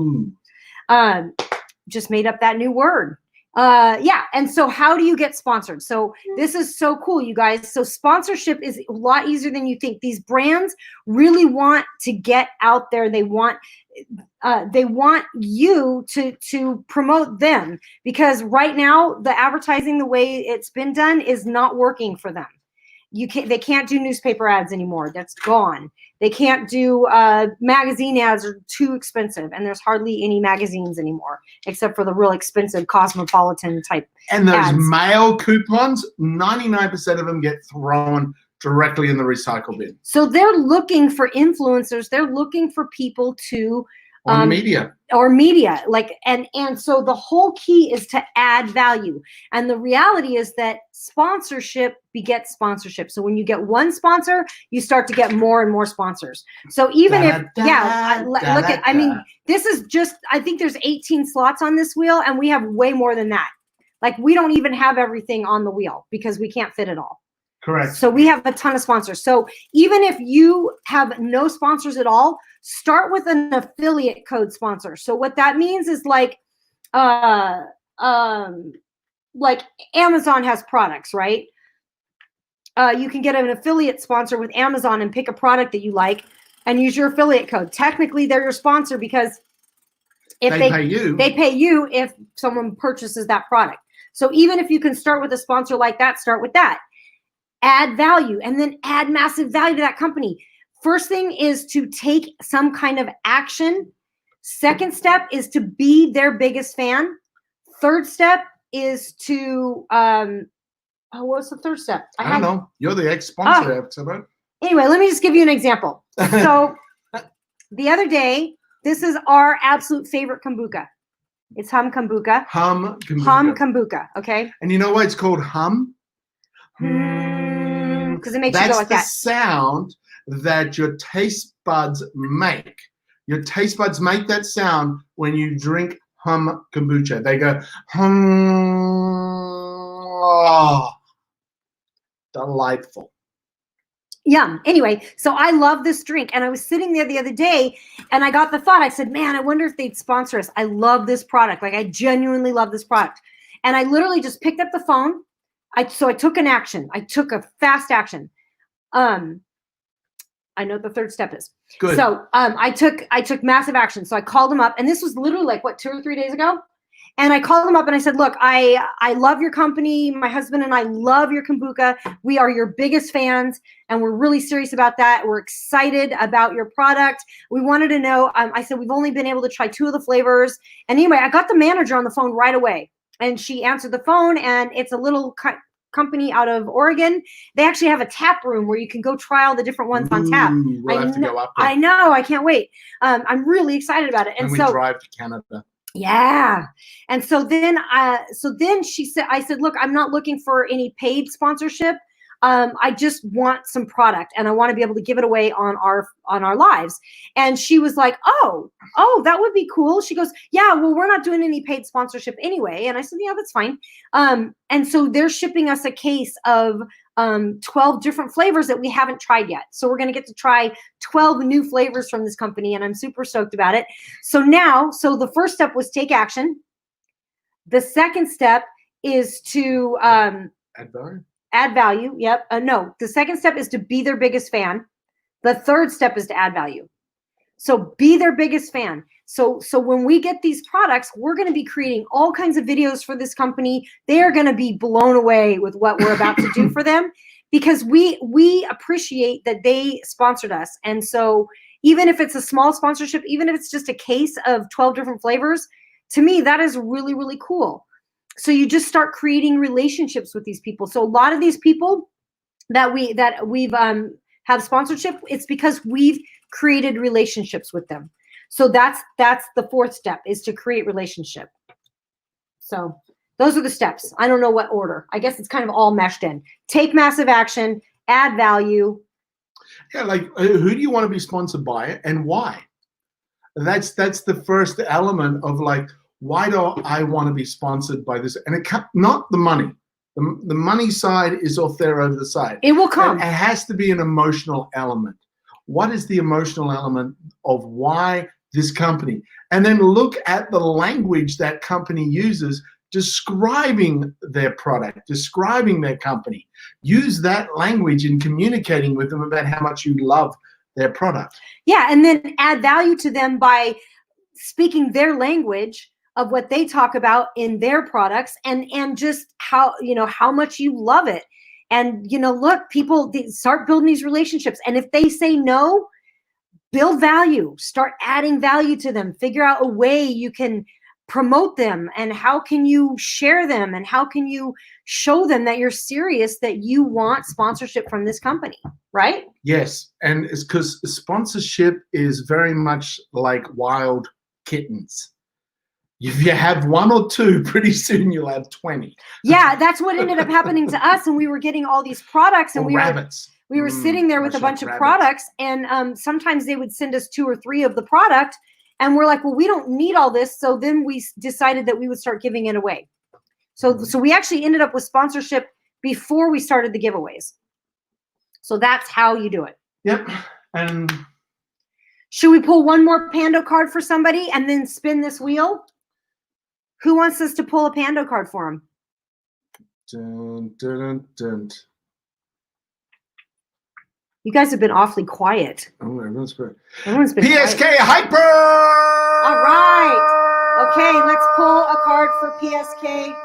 Just made up that new word. Yeah, and so how do you get sponsored? So this is so cool, you guys. So sponsorship is a lot easier than you think. These brands really want to get out there. They want you to promote them, because right now the advertising, the way it's been done, is not working for them. They can't do newspaper ads anymore. That's gone. They can't do magazine ads, are too expensive, and there's hardly any magazines anymore except for the real expensive Cosmopolitan type and those ads. mail coupons, 99% of them get thrown directly in the recycle bin. So they're looking for influencers. They're looking for people to media. Like, and so the whole key is to add value. And the reality is that sponsorship begets sponsorship. So when you get one sponsor, you start to get more and more sponsors. So even I mean, this is just, I think there's 18 slots on this wheel, and we have way more than that. Like, we don't even have everything on the wheel because we can't fit it all. Correct. So we have a ton of sponsors. So even if you have no sponsors at all, start with an affiliate code sponsor. So what that means is like Amazon has products, right? You can get an affiliate sponsor with Amazon and pick a product that you like and use your affiliate code. Technically, they're your sponsor because if they pay you if someone purchases that product. So even if you can start with a sponsor like that, start with that. Add value, and then add massive value to that company. First thing is to take some kind of action. Second step is to be their biggest fan. Third step is to, what's the third step? I don't know. You're the ex-sponsor. Anyway, let me just give you an example. So the other day, this is our absolute favorite kombucha. It's Hum Kombucha. Hum Kombucha. Hum Kombucha, okay? And you know why it's called hum? Because it makes you go like that. That's the sound that your taste buds make. Your taste buds make that sound when you drink Hum Kombucha. They go, hum. Oh, delightful. Yeah. Anyway, so I love this drink, and I was sitting there the other day, and I got the thought. I said, "Man, I wonder if they'd sponsor us." I love this product. Like, I genuinely love this product, and I literally just picked up the phone. So I took an action. I took a fast action. I know what the third step is. Good. So I took massive action. So I called them up, and this was literally like, what, 2 or 3 days ago? And I called them up and I said, look, I love your company. My husband and I love your kombucha. We are your biggest fans, and we're really serious about that. We're excited about your product. We wanted to know, I said, we've only been able to try 2 of the flavors. And anyway, I got the manager on the phone right away, and she answered the phone, and it's a little company out of Oregon. They actually have a tap room where you can go try all the different ones on tap. We'll have to go up there. I know. I can't wait. I'm really excited about it. And when we drive to Canada. Yeah. And so then she said, I said, look, I'm not looking for any paid sponsorship. I just want some product, and I want to be able to give it away on our lives. And she was like, oh, that would be cool. She goes, yeah, well, we're not doing any paid sponsorship anyway. And I said, yeah, that's fine. And so they're shipping us a case of 12 different flavors that we haven't tried yet. So we're going to get to try 12 new flavors from this company, and I'm super stoked about it. So the first step was take action. The second step is to add value. Yep. No, the second step is to be their biggest fan. The third step is to add value. So be their biggest fan. So when we get these products, we're going to be creating all kinds of videos for this company. They are going to be blown away with what we're about to do for them, because we appreciate that they sponsored us. And so even if it's a small sponsorship, even if it's just a case of 12 different flavors, to me, that is really, really cool. So you just start creating relationships with these people. So a lot of these people that we've have sponsorship, it's because we've created relationships with them. So that's the fourth step, is to create relationship. So those are the steps. I don't know what order. I guess it's kind of all meshed in. Take massive action, add value. Yeah, like who do you want to be sponsored by and why? That's the first element of like, why do I want to be sponsored by this? And it can't, not the money. The money side is off there over the side. It will come. It has to be an emotional element. What is the emotional element of why this company? And then look at the language that company uses describing their product, describing their company. Use that language in communicating with them about how much you love their product. Yeah, and then add value to them by speaking their language of what they talk about in their products, and just how, you know, how much you love it. And, you know, look, people start building these relationships. And if they say no, build value, start adding value to them, figure out a way you can promote them, and how can you share them, and how can you show them that you're serious, that you want sponsorship from this company, right? Yes, and it's because sponsorship is very much like wild kittens. If you have one or two, pretty soon you'll have 20. Yeah, that's what ended up happening to us. And we were getting all these products, and or rabbits. We were sitting there with a bunch of products, and sometimes they would send us 2 or 3 of the product, and we're like, well, we don't need all this. So then we decided that we would start giving it away. So we actually ended up with sponsorship before we started the giveaways. So that's how you do it. Yep. And should we pull one more Pando card for somebody and then spin this wheel? Who wants us to pull a Pando card for them? Dun, dun, dun, dun. You guys have been awfully quiet. Oh, everyone's been PSK quiet. Hyper! All right. Okay, let's pull a card for PSK.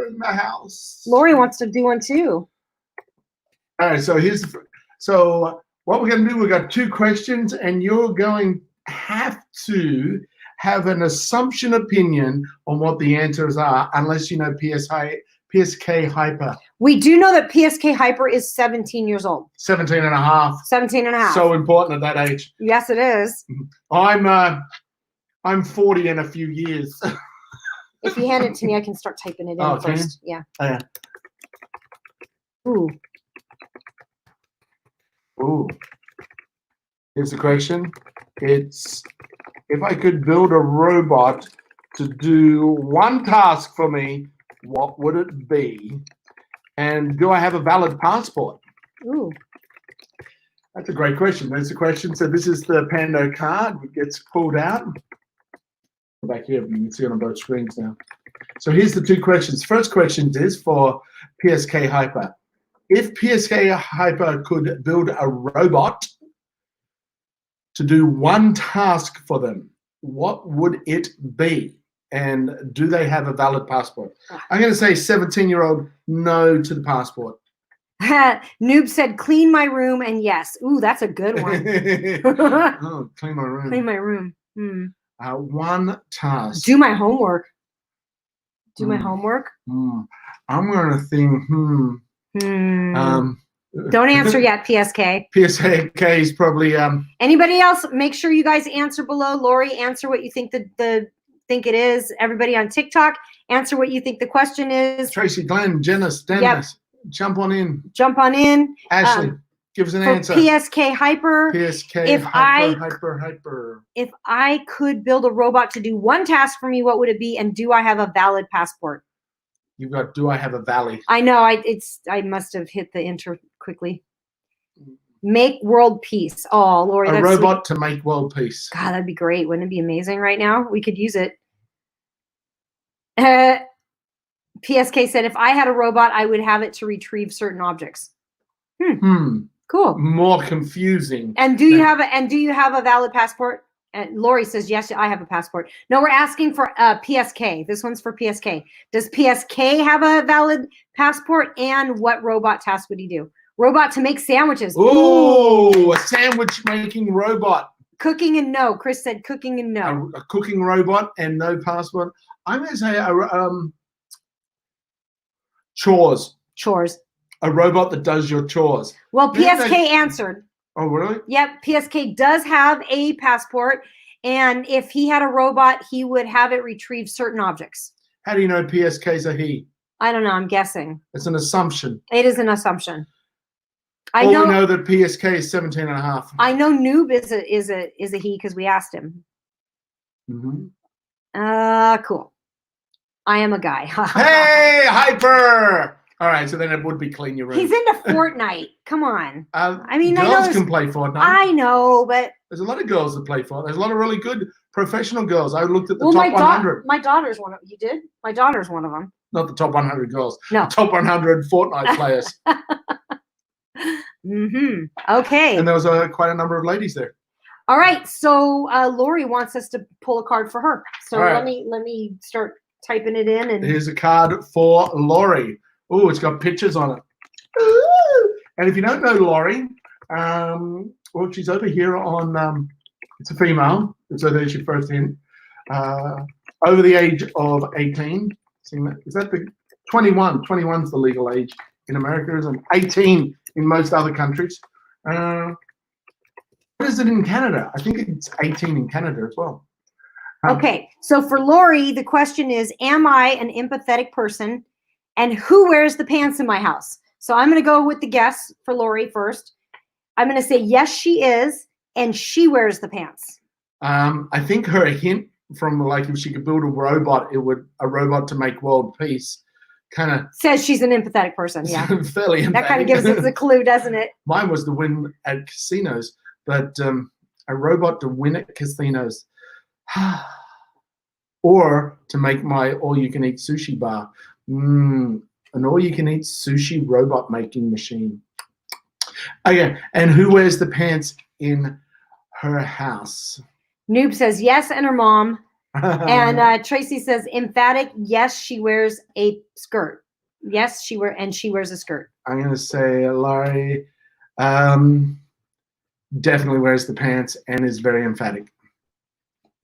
In the house. Lori wants to do one too. All right, so what we're going to do, we've got 2 questions, and you're going to have an assumption opinion on what the answers are, unless you know PSK Hyper. We do know that PSK Hyper is 17 years old. 17 and a half. 17 and a half. So important at that age. Yes, it is. I'm 40 in a few years. If you hand it to me, I can start typing it in first. Yeah. Oh, yeah. Ooh. Ooh. Here's the question. It's, if I could build a robot to do one task for me, what would it be? And do I have a valid passport? Ooh. That's a great question. That's the question. So this is the Pando card. It gets pulled out. Back here, you can see it on both screens now. So here's the 2 questions. First question is for PSK Hyper. If PSK Hyper could build a robot to do one task for them, what would it be? And do they have a valid passport? I'm going to say 17-year-old, no to the passport. Noob said, clean my room, and yes. Ooh, that's a good one. Oh, clean my room. Clean my room. Hmm. One task. Do my homework. Do my homework. I'm going to think, Don't answer yet, PSK. PSK is probably Anybody else? Make sure you guys answer below. Lori, answer what you think think it is. Everybody on TikTok, answer what you think the question is. Tracy, Glenn, Janice, Dennis, jump on in. Jump on in. Ashley, give us an answer. PSK Hyper. PSK Hyper. If I could build a robot to do one task for me, what would it be? And do I have a valid passport? You've got, do I have a valley? I know. I must have hit the enter quickly. Make world peace. Oh, Lori, a robot to make world peace. God, that'd be great. Wouldn't it be amazing right now? We could use it. PSK said, if I had a robot, I would have it to retrieve certain objects. Cool. More confusing. And do you have a valid passport? And Lori says, yes, I have a passport. No, we're asking for PSK. This one's for PSK. Does PSK have a valid passport? And what robot task would he do? Robot to make sandwiches. Ooh, a sandwich making robot. Cooking and no. Chris said cooking and no. A cooking robot and no passport. I'm going to say Chores. Chores. A robot that does your chores. Well, Didn't PSK they- answered. Oh, really? Yep, PSK does have a passport, and if he had a robot, he would have it retrieve certain objects. How do you know PSK's a he? I don't know. I'm guessing. It's an assumption. It is an assumption. We know that PSK is 17 and a half. I know Noob is a he because we asked him. Cool. I am a guy. Hey, Hyper! All right, so then it would be clean your room. He's into Fortnite. Come on. I mean, girls can play Fortnite. I know, but there's a lot of girls that play Fortnite. There's a lot of really good professional girls. I looked at the top 100. My daughter's one of you did. My daughter's one of them. Not the top 100 girls. No. The top 100 Fortnite players. Okay. And there was quite a number of ladies there. All right. So Lori wants us to pull a card for her. So right. let me start typing it in. And here's a card for Lori. Oh, it's got pictures on it. Ooh. And if you don't know Lori, well, she's over here on. It's a female. So there's your first hint. Over the age of 18. Is that the 21? 21 is the legal age in America, isn't it? 18 in most other countries. What is it in Canada? I think it's 18 in Canada as well. Okay, so for Lori, the question is, am I an empathetic person? And who wears the pants in my house? So I'm going to go with the guess for Lori first. I'm going to say, yes, she is, and she wears the pants. I think her hint from like if she could build a robot to make world peace kind of says she's an empathetic person. Yeah. Fairly emphatic. That kind of gives us a clue, doesn't it? Mine was to win at casinos, but a robot to win at casinos. Or to make my all-you-can-eat sushi bar. An all-you-can-eat sushi robot making machine. Okay, and who wears the pants in her house? Noob says yes, and her mom. And Tracy says emphatic. Yes, she wears a skirt. Yes, she wears a skirt. I'm gonna say Laurie definitely wears the pants and is very emphatic.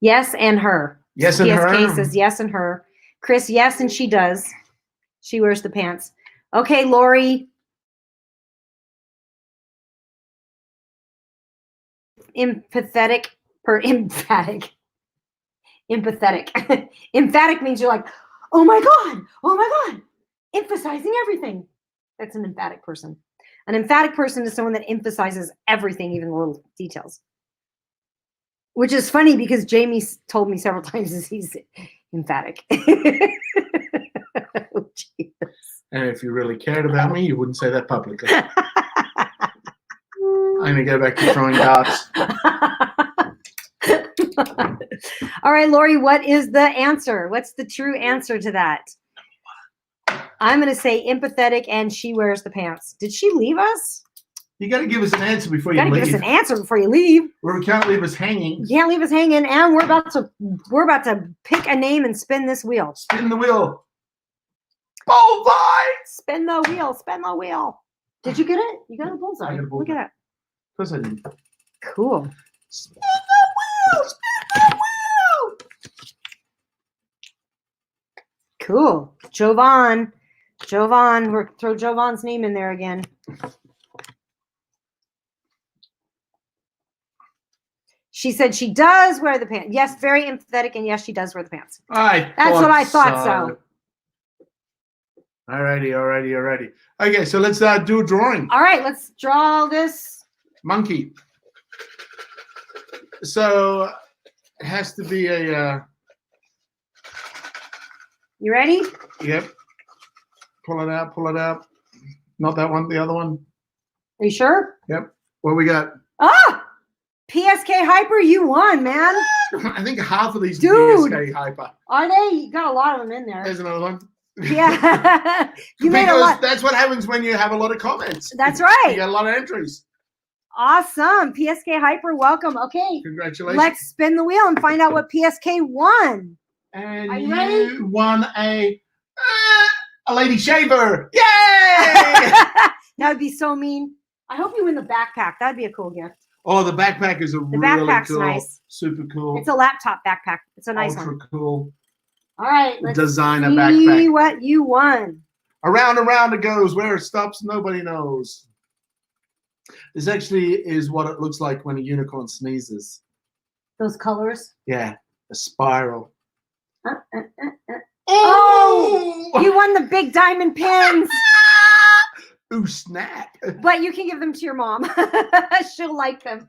Yes, and her. Yes, and her. PSK says yes, and her. Chris, yes, and she does. She wears the pants. Okay, Lori. Emphatic. Emphatic. Emphatic means you're like, oh my God, emphasizing everything. That's an emphatic person. An emphatic person is someone that emphasizes everything, even the little details. Which is funny because Jamie told me several times that he's emphatic. Oh, and if you really cared about me, you wouldn't say that publicly. I'm going to go back to throwing darts. All right, Lori, what is the answer? What's the true answer to that? I'm going to say empathetic, and she wears the pants. Did she leave us? You got to give us an answer before you leave. Got to give us an answer before you leave. Or we can't leave us hanging. You can't leave us hanging, and we're about to pick a name and spin this wheel. Spin the wheel. Bullseye. Spin the wheel. Spin the wheel. Did you get it? You got a bullseye. I got a bullseye. Look at that. Of course I did. Cool. Spin the wheel. Spin the wheel. Cool. Jovan. We'll throw Jovan's name in there again. She saed she does wear the pants. Yes, very empathetic, and yes, she does wear the pants. That's what I thought so. Alrighty. Okay, so let's do a drawing. All right, let's draw this. Monkey. So it has to be a... You ready? Yep. Pull it out. Not that one, the other one. Are you sure? Yep. What we got? Ah! PSK Hyper, you won, man. I think half of these Dude, PSK Hyper. Are they? You got a lot of them in there. There's another one. Yeah. You made a lot. That's what happens when you have a lot of comments. That's right. You got a lot of entries. Awesome. PSK Hyper, welcome. Okay. Congratulations. Let's spin the wheel and find out what PSK won. And are you ready? Won a lady shaver. Yay! That would be so mean. I hope you win the backpack. That'd be a cool gift. Oh, the backpack is backpack's cool, nice. Super cool. It's a laptop backpack. It's a nice Ultra one. Cool. All right, let's Designer see backpack. what you won. Around and round it goes. Where it stops, nobody knows. This actually is what it looks like when a unicorn sneezes. Those colors. Yeah, a spiral. Oh, you won the big diamond pins. Ooh, snap. But you can give them to your mom. She'll like them.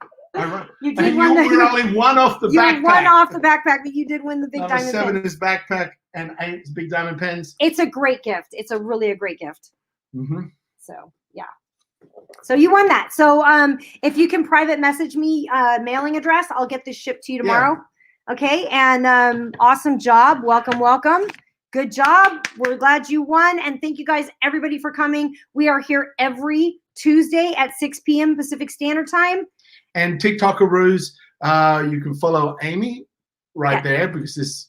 You did win we're only one off the backpack. You're one off the backpack, but you did win the big Number diamond 7 pins. is backpack and 8 is big diamond pens. It's a great gift. It's a really great gift. Mm-hmm. So, yeah. So you won that. So if you can private message me mailing address, I'll get this shipped to you tomorrow. Yeah. Okay. And awesome job. Welcome, welcome. Good job. We're glad you won. And thank you guys, everybody, for coming. We are here every Tuesday at 6 p.m. Pacific Standard Time. And TikTokaroos, you can follow Amy right there because this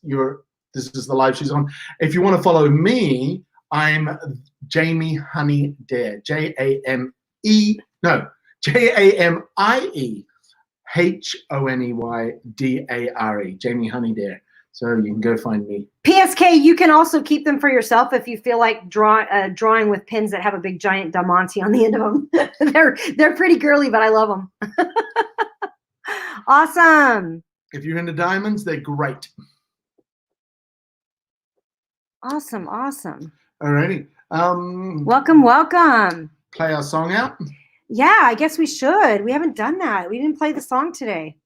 is the live she's on. If you want to follow me, I'm Jamie Honey Dare. JamieHoneyDare. Jamie Honey Dare. So you can go find me. PSK, you can also keep them for yourself if you feel like drawing with pins that have a big giant diamante on the end of them. they're pretty girly, but I love them. Awesome. If you're into diamonds, they're great. Awesome, awesome. Alrighty. Welcome, welcome. Play our song out? Yeah, I guess we should. We haven't done that. We didn't play the song today.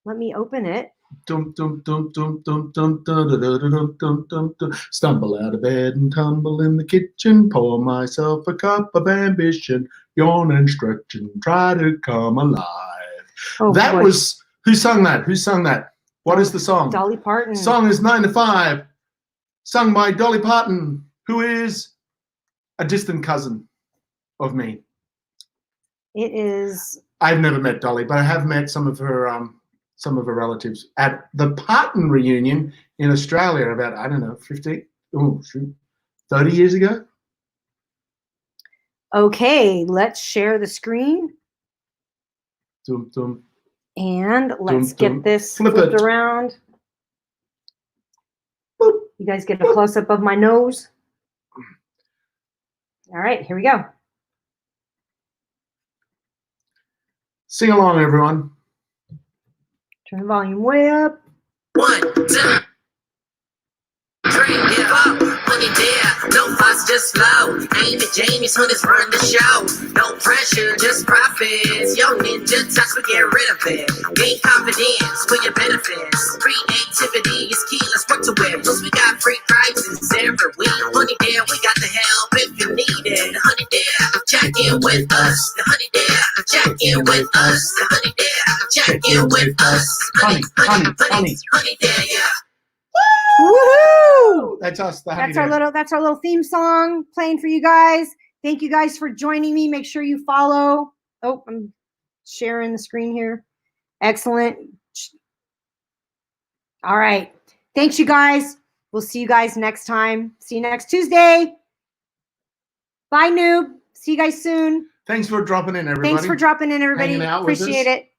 Let me open it. Dum, dum, dum, dum, dum, dum, dum, dum, dum, dum, dum, dum. Stumble out of bed and tumble in the kitchen. Pour myself a cup of ambition. Yawn and stretch and try to come alive. Oh, that boy. was who sung that? Who sung that? What is the song? Dolly Parton. Song is 9 to 5, sung by Dolly Parton, who is a distant cousin of me. It is. I've never met Dolly, but I have met some of her relatives at the Parton reunion in Australia about, I don't know, 30 years ago. Okay, let's share the screen. Dum, dum. And let's get this Flip flipped it around. Boop. You guys get a close-up of my nose. All right, here we go. Sing along, everyone. Turn the volume way up. 1, 2, 3, hip hop, money there, no fuss, just flow. Aim at Jamie's hoodies, run the show. No pressure, just profits. Young ninja touch, we get rid of it. Gain confidence for your benefits. Creativity is key, let's work to it. Plus we got free prizes every week. Honey there, we got the help if you need it. Honey there, check in with us. The honey there, check in with us. The honey there, check in with us. Honey there, yeah. Woohoo! That's us. That's our little theme song playing for you guys. Thank you guys for joining me. Make sure you follow. Oh, I'm sharing the screen here. Excellent. All right. Thanks, you guys. We'll see you guys next time. See you next Tuesday. Bye, noob. See you guys soon. Thanks for dropping in, everybody. Thanks for dropping in, everybody. Hanging out with us. Appreciate it.